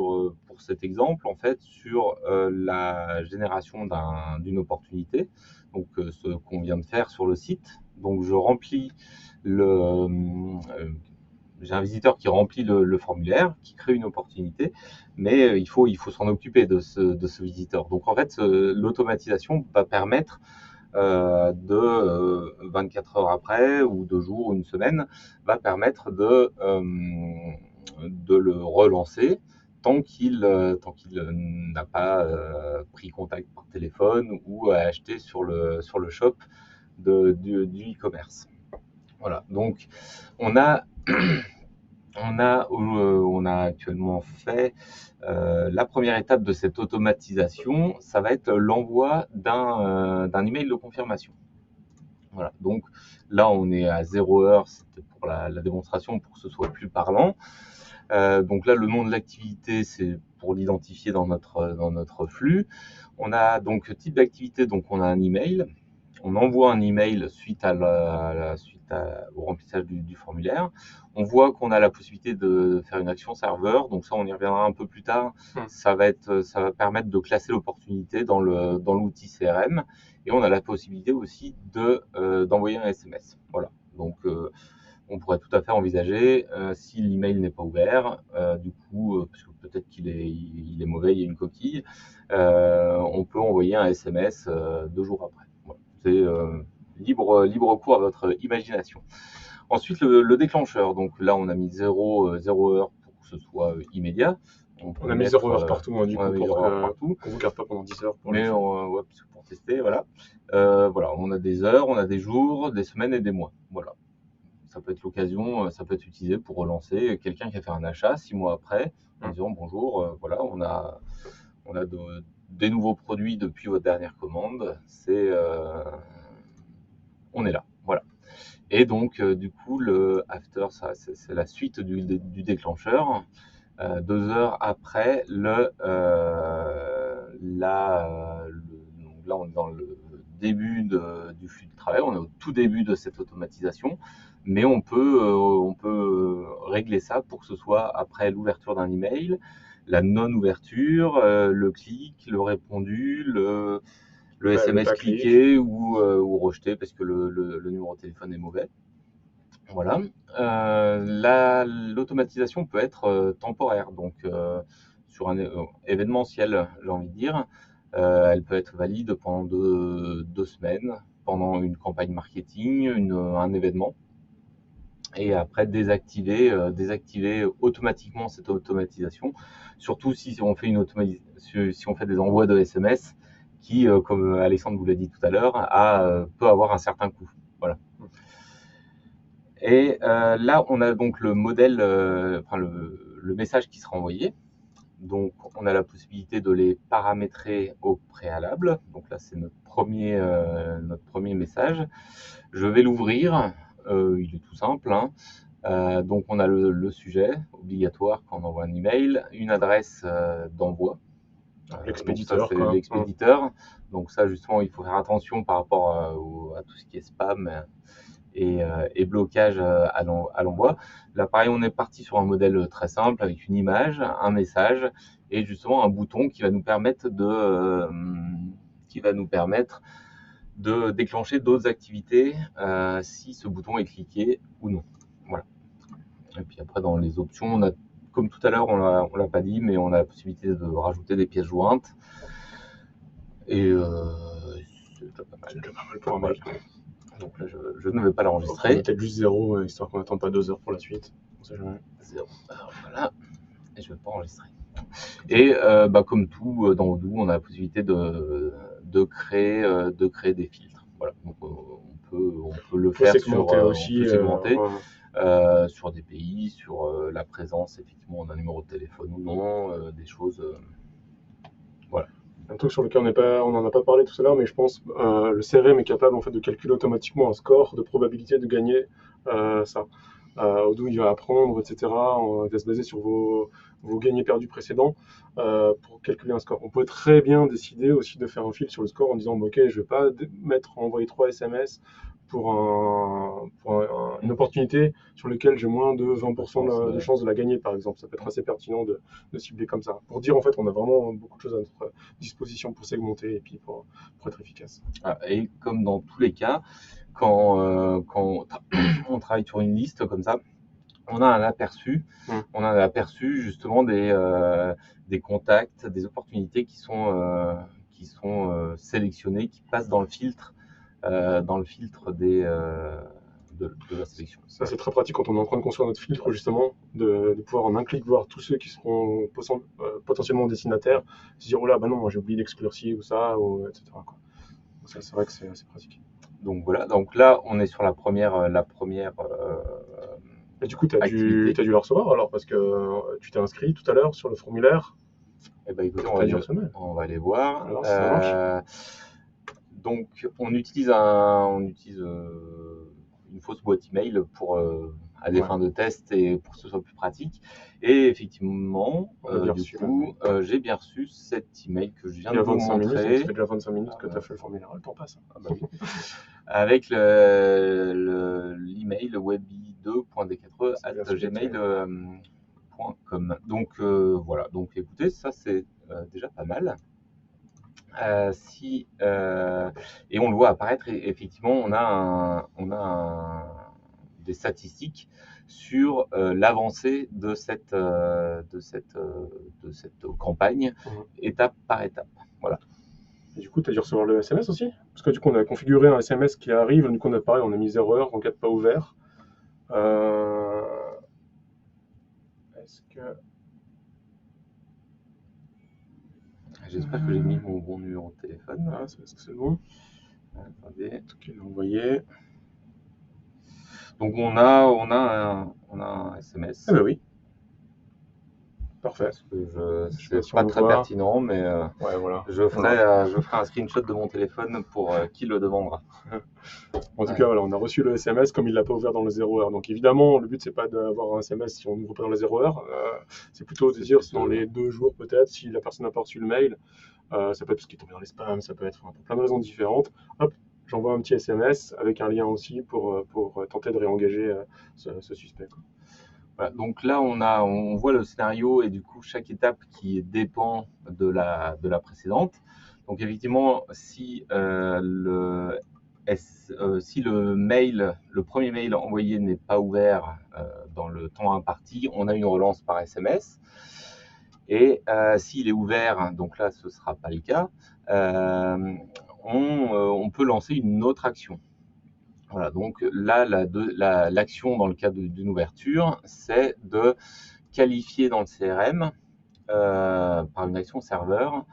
pour cet exemple, en fait, sur la génération d'une opportunité, donc ce qu'on vient de faire sur le site. Donc je remplis j'ai un visiteur qui remplit le formulaire, qui crée une opportunité, mais il faut s'en occuper de ce visiteur. Donc en fait, l'automatisation va permettre 24 heures après, ou 2 jours, ou une semaine, va permettre de le relancer tant qu'il n'a pas pris contact par téléphone ou a acheté sur le shop du e-commerce. Voilà, donc on a, on a actuellement fait la première étape de cette automatisation, ça va être l'envoi d'un email de confirmation. Voilà, donc là on est à 0 heure, c'était pour la démonstration, pour que ce soit plus parlant. Donc là, le nom de l'activité, c'est pour l'identifier dans notre flux. On a donc type d'activité, donc on a un email. On envoie un email suite au remplissage du formulaire. On voit qu'on a la possibilité de faire une action serveur, donc ça on y reviendra un peu plus tard. Ça va permettre de classer l'opportunité dans l'outil CRM, et on a la possibilité aussi d'envoyer un SMS. Voilà. Donc on pourrait tout à fait envisager, si l'email n'est pas ouvert, du coup, parce que peut-être qu'il est mauvais, il y a une coquille, on peut envoyer un SMS 2 jours après. Voilà. C'est libre cours à votre imagination. Ensuite, le déclencheur. Donc là, on a mis 0 heure pour que ce soit immédiat. On a mis 0 heure partout, hein, du coup, pour qu'on ne vous garde pas pendant 10 heures. Ouais, pour tester, voilà. Voilà, on a des heures, on a des jours, des semaines et des mois. Voilà. Ça peut être l'occasion, ça peut être utilisé pour relancer quelqu'un qui a fait un achat 6 mois après, en disant bonjour, voilà, on a des nouveaux produits depuis votre dernière commande, on est là, voilà. Et donc, du coup, le after, ça, c'est la suite du déclencheur. 2 heures après, donc là, on est dans le début du flux de travail, on est au tout début de cette automatisation, mais on peut régler ça pour que ce soit après l'ouverture d'un email, la non-ouverture, le clic, le répondu, le SMS cliqué ou rejeté parce que le numéro de téléphone est mauvais. Voilà. L'automatisation peut être temporaire, donc sur un événementiel, j'ai envie de dire. Elle peut être valide pendant 2 semaines, pendant une campagne marketing, un événement. Et après, désactiver automatiquement cette automatisation, surtout si on fait si on fait des envois de SMS qui, comme Alexandre vous l'a dit tout à l'heure, peut avoir un certain coût. Voilà. Et là, on a donc le modèle, le message qui sera envoyé. Donc, on a la possibilité de les paramétrer au préalable. Donc là, c'est notre premier message. Je vais l'ouvrir. Il est tout simple, hein. Donc, on a le sujet obligatoire quand on envoie un email, une adresse d'envoi. L'expéditeur. C'est l'expéditeur. Donc ça, justement, il faut faire attention par rapport à tout ce qui est spam et blocage à l'envoi. Là, pareil, on est parti sur un modèle très simple avec une image, un message et justement un bouton qui va nous permettre de déclencher d'autres activités si ce bouton est cliqué ou non. Voilà. Et puis après, dans les options, on a, comme tout à l'heure, on l'a pas dit, mais on a la possibilité de rajouter des pièces jointes. Et c'est déjà pas mal. C'est déjà pas mal pour un mail. Donc là, je ne vais pas l'enregistrer. Peut-être juste 0, histoire qu'on n'attende pas 2 heures pour la suite. On sait jamais. 0. Alors voilà. Et je ne vais pas enregistrer. Et comme tout dans Odoo, on a la possibilité de créer des filtres. Voilà. Donc on peut le faire segmenter sur des pays, sur la présence effectivement d'un numéro de téléphone ou non, des choses. Voilà. Un truc sur lequel on n'en a pas parlé tout à l'heure, mais je pense le CRM est capable en fait de calculer automatiquement un score de probabilité de gagner ça. d'où il va apprendre, etc. Il va se baser sur vos gains et perdus précédents pour calculer un score. On peut très bien décider aussi de faire un filtre sur le score en disant bah, ok, je ne vais pas envoyer 3 SMS pour une opportunité sur laquelle j'ai moins de 20% de chance de la gagner, par exemple. Ça peut être assez pertinent de cibler comme ça. Pour dire, en fait, on a vraiment beaucoup de choses à notre disposition pour segmenter et puis pour être efficace. Et comme dans tous les cas, quand on travaille sur une liste comme ça, on a un aperçu, justement des contacts, des opportunités qui sont sélectionnées, qui passent dans le filtre de la sélection. Ça, c'est très pratique quand on est en train de construire notre filtre, justement, de pouvoir en un clic voir tous ceux qui seront potentiellement destinataires, se dire, oh là, bah non, moi j'ai oublié d'exclure ci ou ça, etc. quoi. Ça, c'est vrai que c'est assez pratique. Donc voilà, donc là, on est sur la première Et du coup, tu as dû le recevoir alors, parce que tu t'es inscrit tout à l'heure sur le formulaire. Eh ben, écoutez, T'as dû recevoir. on va aller voir. Alors, ça marche. Donc, on utilise une fausse boîte email à des fins de test et pour que ce soit plus pratique. Et effectivement, j'ai bien reçu cet email que je viens de vous montrer. Minutes, ça fait déjà 25 minutes que tu as fait le formulaire, le temps passe. Ah bah oui. Avec l'email webby2.d4e@gmail.com. Donc voilà, donc écoutez, ça c'est déjà pas mal. Et on le voit apparaître, et effectivement, on a des statistiques sur l'avancée de cette campagne, étape par étape. Voilà. Et du coup, tu as dû recevoir le SMS aussi? Parce que du coup, on a configuré un SMS qui arrive, du coup, on a mis 0 heure en cas de pas ouvert. Est-ce que... J'espère que j'ai mis mon bon numéro de téléphone. Ah, est-ce que c'est bon? Attendez. Ok, envoyé. Donc on a un SMS. Ah bah oui. Parfait. C'est pas très pertinent, mais ouais, voilà. je ferai un screenshot de mon téléphone pour qui le demandera. En tout cas, voilà, on a reçu le SMS comme il l'a pas ouvert dans le 0 heure. Donc évidemment, le but c'est pas d'avoir un SMS si on n'ouvre pas dans le 0 heure. C'est plutôt de dire dans les 2 jours peut-être, si la personne n'a pas reçu le mail. Ça peut être parce qu'il est tombé dans les spams, ça peut être pour plein de raisons différentes. Hop, j'envoie un petit SMS avec un lien aussi pour tenter de réengager ce suspect. Quoi. Voilà, donc là, on voit le scénario et du coup chaque étape qui dépend de la précédente. Donc effectivement, si le premier mail envoyé n'est pas ouvert dans le temps imparti, on a une relance par SMS. Et s'il est ouvert, donc là ce ne sera pas le cas, on peut lancer une autre action. Voilà, donc là, l'action dans le cas d'une ouverture, c'est de qualifier dans le CRM, par une action serveur,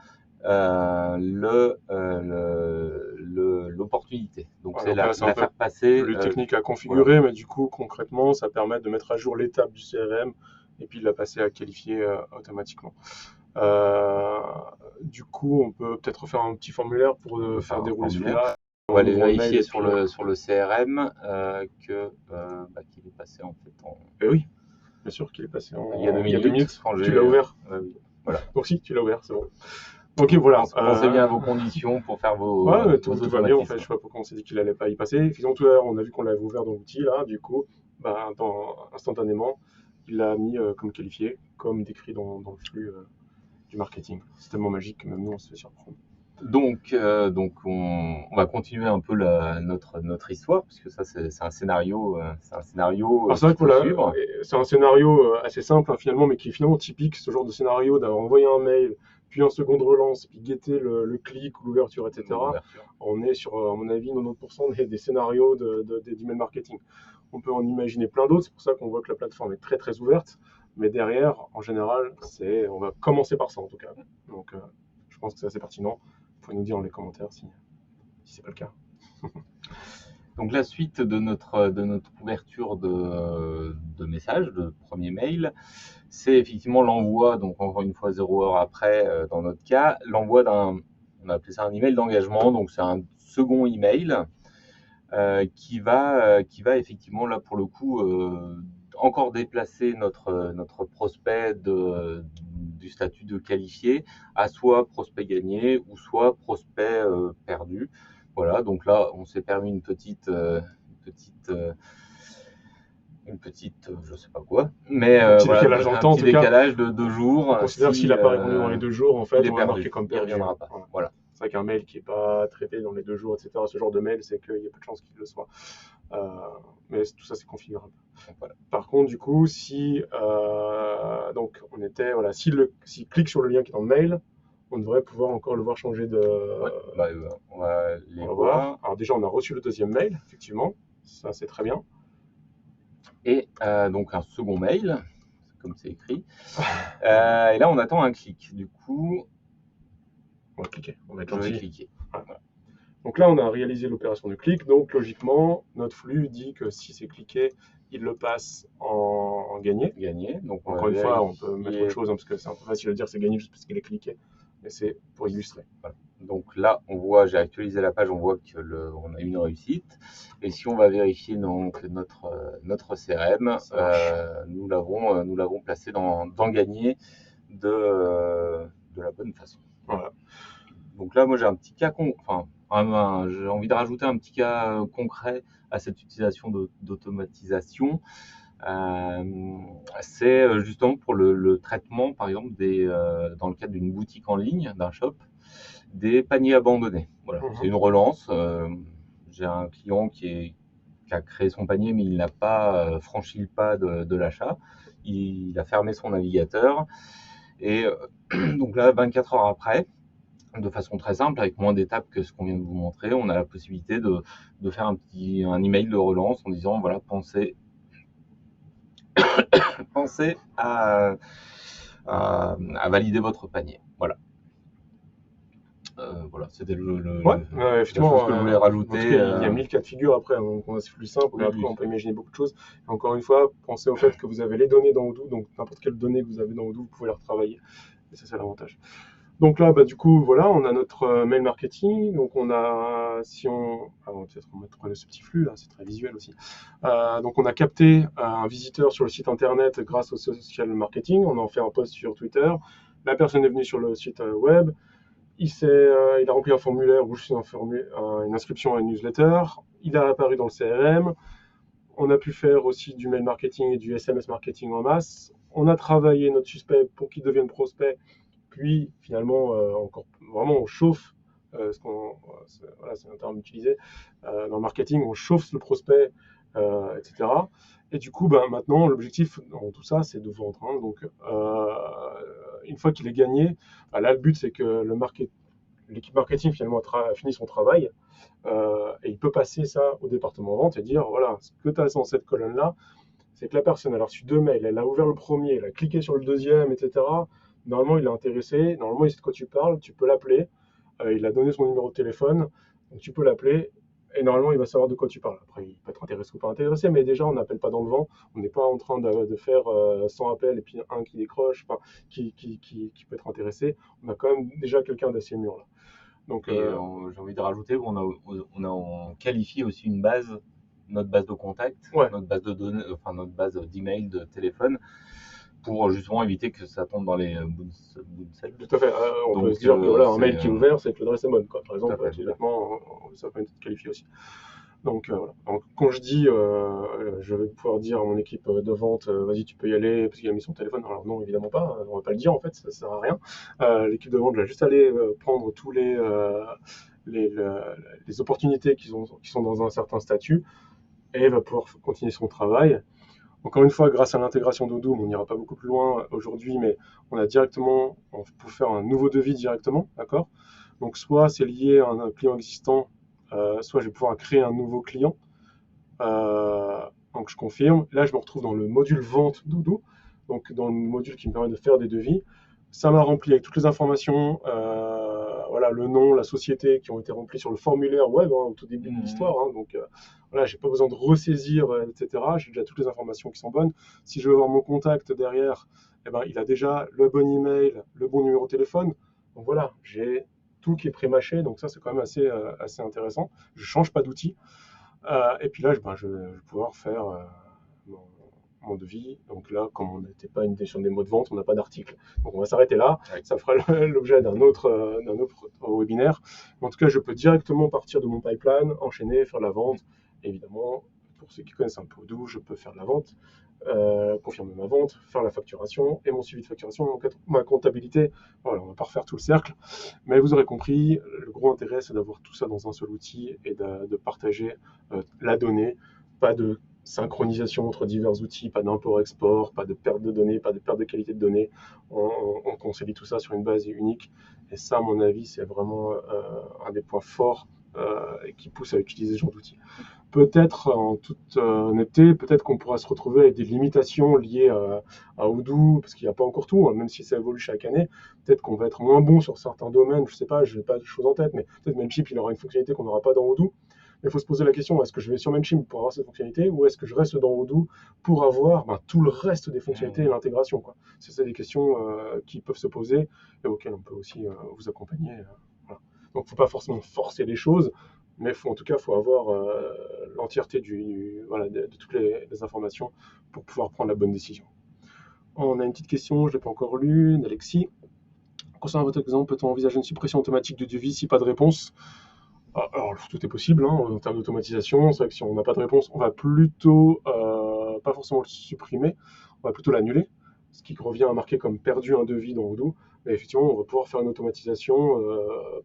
l'opportunité. Donc c'est la faire passer. Plus technique à configurer, voilà. Mais du coup, concrètement, ça permet de mettre à jour l'étape du CRM et puis de la passer à qualifier automatiquement. Du coup, on peut peut-être faire un petit formulaire pour faire dérouler celui-là. On va aller vérifier sur le CRM qu'il est passé en fait en... oui, bien sûr qu'il est passé en... Il y a 2 minutes. Tu l'as ouvert. Oui. Voilà. Donc si, tu l'as ouvert, c'est bon. Ok, voilà. Pensez bien à vos conditions pour faire vos... Ouais, tout va bien en fait. Je sais pas pourquoi on s'est dit qu'il allait pas y passer. Finalement, tout à l'heure, on a vu qu'on l'avait ouvert dans l'outil là. Du coup, instantanément, il l'a mis comme qualifié, comme décrit dans le flux du marketing. C'est tellement magique que même nous, on se fait surprendre. Donc on va continuer un peu notre histoire, puisque ça c'est un scénario. C'est vrai que voilà, c'est un scénario assez simple finalement, mais qui est finalement typique, ce genre de scénario d'avoir envoyé un mail, puis un second de relance, puis guetter le clic ou l'ouverture, etc. On est sur, à mon avis, 90% des scénarios d'email marketing. On peut en imaginer plein d'autres, c'est pour ça qu'on voit que la plateforme est très très ouverte, mais derrière, en général, on va commencer par ça en tout cas. Donc je pense que c'est assez pertinent. Vous pouvez nous dire dans les commentaires si c'est pas le cas. Donc la suite de notre ouverture de message, de premier mail, c'est effectivement l'envoi, donc encore une fois 0 heure après, dans notre cas, l'envoi on a appelé ça un email d'engagement, donc c'est un second email qui va effectivement là pour le coup encore déplacer notre prospect du statut de qualifié à soit prospect gagné ou soit prospect perdu. Voilà, donc là on s'est permis une petite, je sais pas quoi, mais Un petit voilà, décalage dans le un temps, en petit tout cas. décalage de 2 jours. On considère que s'il n'a pas répondu dans les 2 jours, en Il fait, est on va marquer perdu, comme il perdu. reviendra pas. Voilà. Voilà. C'est vrai qu'un mail qui n'est pas traité dans les 2 jours, etc., ce genre de mail, c'est qu'il y a peu de chances qu'il le soit. Mais tout ça, c'est configurable. Donc, voilà. Par contre, du coup, si donc voilà, s'il clique sur le lien qui est dans le mail, on devrait pouvoir encore le voir changer de. Ouais, on va les on va voir. Alors déjà, on a reçu le deuxième mail, effectivement. Ça, c'est très bien. Et donc un second mail, comme c'est écrit. Et là, on attend un clic. Du coup, on va cliquer. On va être je vais gentil. cliquer. Voilà. Donc là, on a réalisé l'opération de clic. Donc logiquement, notre flux dit que si c'est cliqué, il le passe en gagné. Gagné. Donc encore une fois, on peut mettre autre chose parce que c'est un peu facile de dire c'est gagné juste parce qu'il est cliqué. Mais c'est pour illustrer. Voilà. Donc là, on voit, j'ai actualisé la page, on voit qu'on a une réussite. Et si on va vérifier donc notre CRM, nous l'avons placé dans gagné de la bonne façon. Voilà. Donc là, moi j'ai un petit cas, j'ai envie de rajouter un petit cas concret à cette utilisation d'automatisation. C'est justement pour le traitement, par exemple, dans le cadre d'une boutique en ligne, d'un shop, des paniers abandonnés. Voilà, c'est une relance. J'ai un client qui a créé son panier, mais il n'a pas franchi le pas de l'achat. Il a fermé son navigateur. Et donc là, 24 heures après, de façon très simple, avec moins d'étapes que ce qu'on vient de vous montrer, on a la possibilité de faire un email de relance en disant voilà, pensez à valider votre panier. Voilà. Voilà, c'était effectivement, la chose que je voulais rajouter. En tout cas, il y a 1000 cas de figure après, donc c'est plus simple, mais après on peut imaginer beaucoup de choses. Et encore une fois, pensez au fait que vous avez les données dans Odoo, donc n'importe quelle donnée que vous avez dans Odoo, vous pouvez les retravailler. Et ça, c'est l'avantage. Donc là, du coup, voilà, on a notre mail marketing. Donc on a, on va peut-être remettre ce petit flux là, c'est très visuel aussi. Donc on a capté un visiteur sur le site internet grâce au social marketing. On a fait un post sur Twitter. La personne est venue sur le site web. Il a rempli un formulaire ou juste une inscription à une newsletter. Il a apparu dans le CRM. On a pu faire aussi du mail marketing et du SMS marketing en masse. On a travaillé notre suspect pour qu'il devienne prospect. Puis finalement, encore vraiment, on chauffe, c'est un terme utilisé dans le marketing, on chauffe le prospect, etc. Et du coup, maintenant, l'objectif dans tout ça, c'est de vendre. Hein. Donc, une fois qu'il est gagné, là, le but, c'est que l'équipe marketing finalement a fini son travail et il peut passer ça au département vente et dire voilà, ce que tu as dans cette colonne-là, c'est que la personne a reçu 2 mails, elle a ouvert le premier, elle a cliqué sur le deuxième, etc. Normalement, il est intéressé, normalement, il sait de quoi tu parles, tu peux l'appeler, il a donné son numéro de téléphone, donc tu peux l'appeler, et normalement, il va savoir de quoi tu parles. Après, il peut être intéressé ou pas intéressé, mais déjà, on n'appelle pas dans le vent, on n'est pas en train de faire 100 appels et puis un qui décroche, qui peut être intéressé. On a quand même déjà quelqu'un d'assez mûr là. Donc, j'ai envie de rajouter, on qualifie aussi notre base de contact, notre base de données, notre base d'email, de téléphone, pour justement éviter que ça tombe dans les bounces. Tout à fait. On peut se dire que voilà, un mail qui est ouvert, c'est que l'adresse est bonne. Quoi. Par exemple, ça peut être qualifié aussi. Donc voilà. Donc, quand je dis, je vais pouvoir dire à mon équipe de vente, vas-y, tu peux y aller parce qu'il a mis son téléphone. Alors non, évidemment pas. On va pas le dire en fait, ça sert à rien. L'équipe de vente va juste aller prendre tous les opportunités qui sont dans un certain statut et va pouvoir continuer son travail. Encore une fois, grâce à l'intégration d'Odoo, on n'ira pas beaucoup plus loin aujourd'hui, mais on peut faire un nouveau devis directement, d'accord? Donc soit c'est lié à un client existant, soit je vais pouvoir créer un nouveau client. Donc je confirme. Là, je me retrouve dans le module vente d'Odoo, donc dans le module qui me permet de faire des devis. Ça m'a rempli avec toutes les informations, voilà, le nom, la société qui ont été remplis sur le formulaire web au tout début de l'histoire. Hein, donc voilà, j'ai pas besoin de ressaisir, etc. J'ai déjà toutes les informations qui sont bonnes. Si je veux voir mon contact derrière, il a déjà le bon email, le bon numéro de téléphone. Donc voilà, j'ai tout qui est pré-mâché. Donc ça, c'est quand même assez intéressant. Je change pas d'outil. Et puis là, je vais pouvoir faire mon, mon devis. Donc là, comme on n'était pas sur des mots de vente, on n'a pas d'article. Donc on va s'arrêter là. Ouais. Ça fera l'objet d'un autre webinaire. Mais en tout cas, je peux directement partir de mon pipeline, enchaîner, faire la vente. Évidemment, pour ceux qui connaissent un peu Odoo, je peux faire la vente, confirmer ma vente, faire la facturation et mon suivi de facturation, donc ma comptabilité. Voilà, on va pas refaire tout le cercle. Mais vous aurez compris, le gros intérêt, c'est d'avoir tout ça dans un seul outil et de partager la donnée. Pas de synchronisation entre divers outils, pas d'import-export, pas de perte de données, pas de perte de qualité de données. On consolide tout ça sur une base unique. Et ça, à mon avis, c'est vraiment un des points forts et qui pousse à utiliser ce genre d'outils. Peut-être, en toute honnêteté, peut-être qu'on pourra se retrouver avec des limitations liées à Odoo, parce qu'il n'y a pas encore tout, hein, même si ça évolue chaque année. Peut-être qu'on va être moins bon sur certains domaines, je ne sais pas, je n'ai pas de choses en tête, mais peut-être Mailchimp, il aura une fonctionnalité qu'on n'aura pas dans Odoo. Mais il faut se poser la question, est-ce que je vais sur Mailchimp pour avoir cette fonctionnalité, ou est-ce que je reste dans Odoo pour avoir tout le reste des fonctionnalités et l'intégration, quoi. C'est des questions qui peuvent se poser et auxquelles on peut aussi vous accompagner. Voilà. Donc, il ne faut pas forcément forcer les choses, mais en tout cas, il faut avoir l'entièreté voilà, de toutes les informations pour pouvoir prendre la bonne décision. On a une petite question, je ne l'ai pas encore lue, d'Alexis. Concernant votre exemple, peut-on envisager une suppression automatique du devis si pas de réponse? Alors, tout est possible hein, en termes d'automatisation. C'est vrai que si on n'a pas de réponse, on va plutôt, pas forcément le supprimer, on va plutôt l'annuler, ce qui revient à marquer comme perdu un devis dans Odoo. Mais effectivement, on va pouvoir faire une automatisation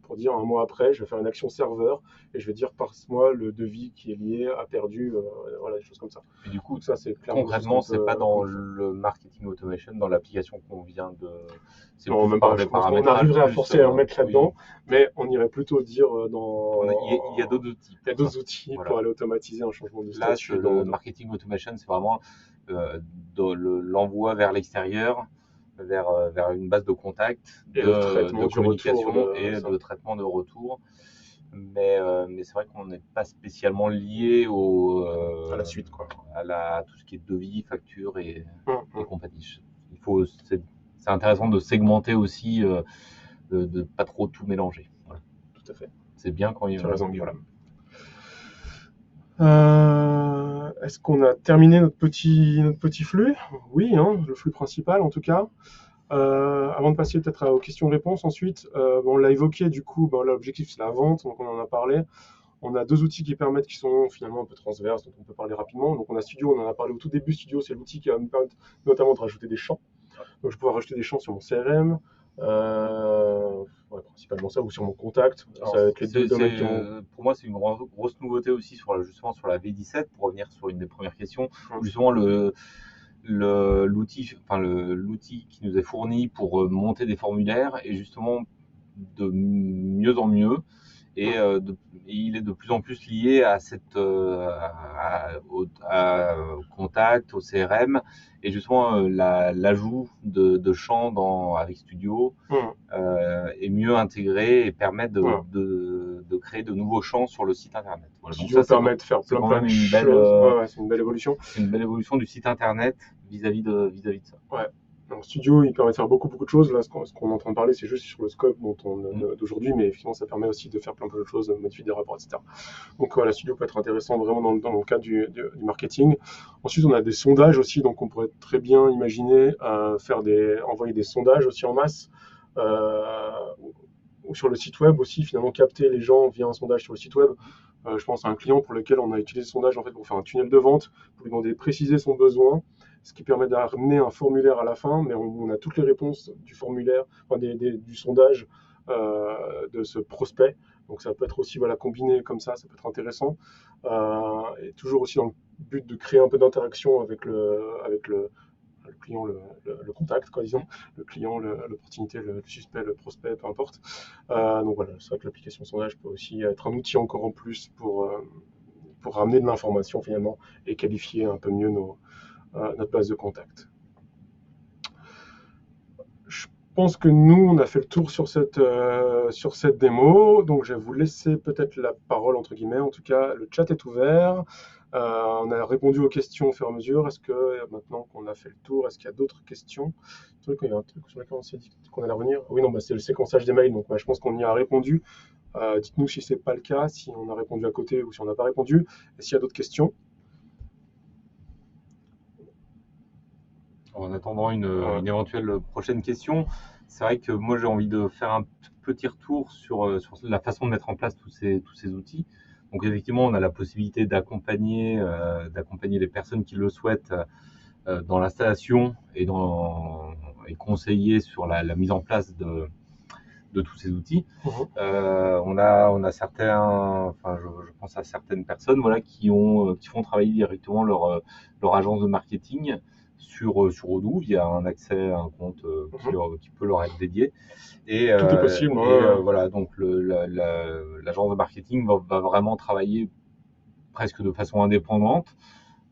pour dire un mois après, je vais faire une action serveur et je vais dire passe-moi le devis qui est lié à perdu, voilà, des choses comme ça. Et du coup, Donc ça, c'est clairement concrètement, c'est pas dans qu'on peut faire. le marketing automation, dans l'application qu'on vient de. C'est Non, plus même par pas. des Je pense qu'on paramétrages. arriverait à Plus, forcer à en mettre oui. là-dedans, mais on irait plutôt dire Il y a d'autres outils. il y a d'autres outils Voilà. pour aller automatiser un changement de Là, statut. le marketing automation, c'est vraiment l'envoi vers l'extérieur, vers une base de contact, Et le traitement de du retour communication et de traitement de retour. Mais c'est vrai qu'on n'est pas spécialement lié à la suite, quoi. à tout ce qui est devis, facture et Hum. compagnie. C'est intéressant de segmenter aussi, de pas trop tout mélanger. Voilà. Tout à fait. C'est bien quand il y Tu as a. raison, voilà. Est-ce qu'on a terminé notre petit flux? Oui, hein, le flux principal en tout cas. Avant de passer peut-être aux questions-réponses ensuite, on l'a évoqué du coup, l'objectif c'est la vente, donc on en a parlé. On a deux outils qui permettent, qui sont finalement un peu transverses, donc on peut parler rapidement. Donc on a Studio, on en a parlé au tout début. Studio, c'est l'outil qui va me permettre notamment de rajouter des champs. Donc je vais pouvoir rajouter des champs sur mon CRM, principalement ça, ou sur mon contact. Alors, Ça va être les deux domaines qui vont. pour moi, c'est une grosse nouveauté aussi justement sur la V17, pour revenir sur une des premières questions, où Hum. justement l'outil qui nous est fourni pour monter des formulaires est justement de mieux en mieux et il est de plus en plus lié à au contact, au CRM et justement l'ajout de champs avec Studio Hum. est mieux intégré et permet Voilà. de créer de nouveaux champs sur le site internet. Voilà. Donc Studio ça, permet de faire c'est quand plein même de une choses. belle, C'est une belle évolution. c'est une belle évolution du site internet vis-à-vis de ça. Ouais. Donc Studio, il permet de faire beaucoup de choses. Là, ce qu'on est en train de parler, c'est juste sur le scope d'aujourd'hui, mais effectivement, ça permet aussi de faire plein de choses, modifier des rapports, etc. Donc voilà, Studio peut être intéressant vraiment dans le cadre du marketing. Ensuite, on a des sondages aussi, donc on pourrait très bien imaginer envoyer des sondages aussi en masse. Ou sur le site web aussi, finalement capter les gens via un sondage sur le site web. Je pense à un client pour lequel on a utilisé ce sondage en fait, pour faire un tunnel de vente, pour lui demander de préciser son besoin, ce qui permet d'amener un formulaire à la fin, mais on a toutes les réponses du formulaire, enfin, du sondage de ce prospect. Donc ça peut être aussi combiné comme ça peut être intéressant. Et toujours aussi dans le but de créer un peu d'interaction avec le client, le contact, quoi, disons, le client, l'opportunité, le suspect, le prospect, peu importe. Donc voilà, c'est vrai que l'application sondage peut aussi être un outil encore en plus pour ramener de l'information finalement et qualifier un peu mieux notre base de contact. Je pense que nous, on a fait le tour sur cette démo, donc je vais vous laisser peut-être la parole, entre guillemets. En tout cas, le chat est ouvert. On a répondu aux questions au fur et à mesure. Est-ce que maintenant qu'on a fait le tour, est-ce qu'il y a d'autres questions? Il y a un truc sur lequel on s'est dit qu'on allait revenir. Oui, non, c'est le séquençage des mails, donc je pense qu'on y a répondu. Dites-nous si ce n'est pas le cas, si on a répondu à côté ou si on n'a pas répondu, et s'il y a d'autres questions. En attendant une éventuelle prochaine question, c'est vrai que moi j'ai envie de faire un petit retour sur la façon de mettre en place tous ces outils. Donc effectivement, on a la possibilité d'accompagner les personnes qui le souhaitent dans l'installation et conseiller sur la mise en place de tous ces outils. On a certains, enfin, je pense à certaines personnes, voilà, qui font travailler directement leur agence de marketing sur Odoo via un accès à un compte qui peut leur être dédié. Et, Tout est possible. voilà, donc l'agence de marketing va vraiment travailler presque de façon indépendante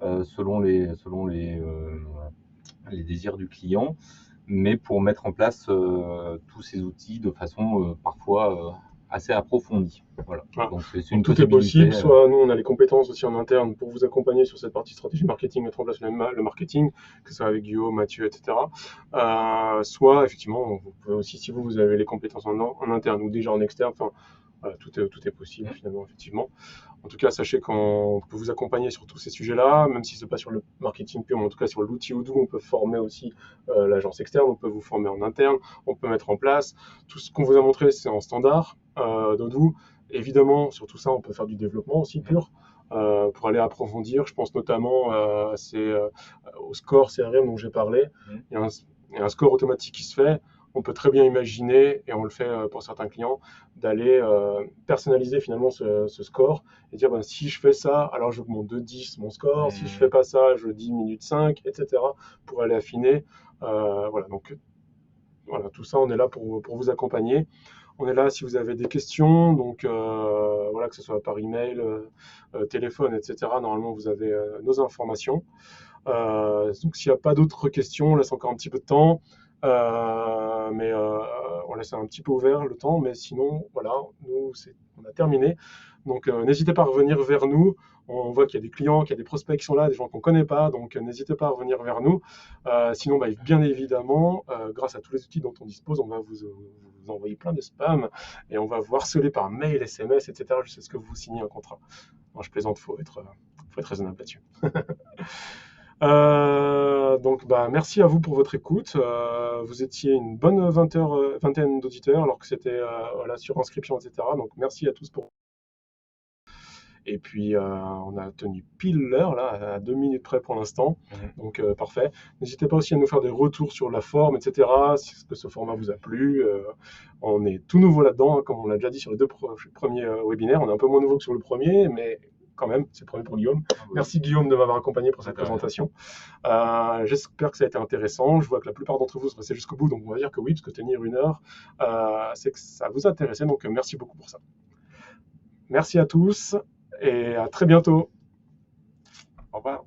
selon les désirs du client, mais pour mettre en place tous ces outils de façon parfois assez approfondie. Voilà. Donc c'est une tout est possible, soit nous on a les compétences aussi en interne pour vous accompagner sur cette partie stratégie marketing, mettre en place le marketing, que ce soit avec Guillaume, Mathieu, etc. Soit effectivement, vous pouvez aussi, si vous avez les compétences en interne ou déjà en externe, enfin, voilà, tout est possible finalement, effectivement. En tout cas, sachez qu'on peut vous accompagner sur tous ces sujets-là, même si ce n'est pas sur le marketing pur, mais en tout cas sur l'outil Odoo, on peut former aussi l'agence externe, on peut vous former en interne, on peut mettre en place. Tout ce qu'on vous a montré, c'est en standard d'Odoo. Évidemment, sur tout ça, on peut faire du développement aussi pur. Pour aller approfondir, je pense notamment au score CRM dont j'ai parlé. Il y a un score automatique qui se fait. On peut très bien imaginer, et on le fait pour certains clients, d'aller personnaliser finalement ce score et dire si je fais ça, alors j'augmente de 10 mon score, si je fais pas ça, je diminue de 5, etc. pour aller affiner. Voilà, donc voilà, tout ça, on est là pour vous accompagner. On est là si vous avez des questions, donc voilà, que ce soit par email, téléphone, etc. Normalement, vous avez nos informations. Donc s'il n'y a pas d'autres questions, on laisse encore un petit peu de temps. Mais on laisse un petit peu ouvert le temps, mais sinon, voilà, nous, on a terminé. Donc, n'hésitez pas à revenir vers nous. On voit qu'il y a des clients, qu'il y a des prospects qui sont là, des gens qu'on ne connaît pas, donc n'hésitez pas à revenir vers nous. Sinon, bah, bien évidemment, grâce à tous les outils dont on dispose, on va vous envoyer plein de spam et on va vous harceler par mail, SMS, etc. jusqu'à ce que vous signiez un contrat. Non, je plaisante, faut être raisonnable là-dessus. Donc, bah, merci à vous pour votre écoute. Vous étiez une bonne vingtaine d'auditeurs, alors que c'était voilà, sur inscription, etc. Donc, merci à tous pour. Et puis, on a tenu pile l'heure, là, à 2 minutes près pour l'instant. Donc, parfait. N'hésitez pas aussi à nous faire des retours sur la forme, etc. Si ce format vous a plu. On est tout nouveau là-dedans, hein, comme on l'a déjà dit sur les 2 premiers webinaires. On est un peu moins nouveau que sur le premier, mais quand même, c'est le premier pour Guillaume. Merci Guillaume de m'avoir accompagné pour cette présentation. J'espère que ça a été intéressant. Je vois que la plupart d'entre vous sont restés jusqu'au bout, donc on va dire que oui, parce que tenir 1 heure, c'est que ça vous a intéressé, donc merci beaucoup pour ça. Merci à tous et à très bientôt. Au revoir.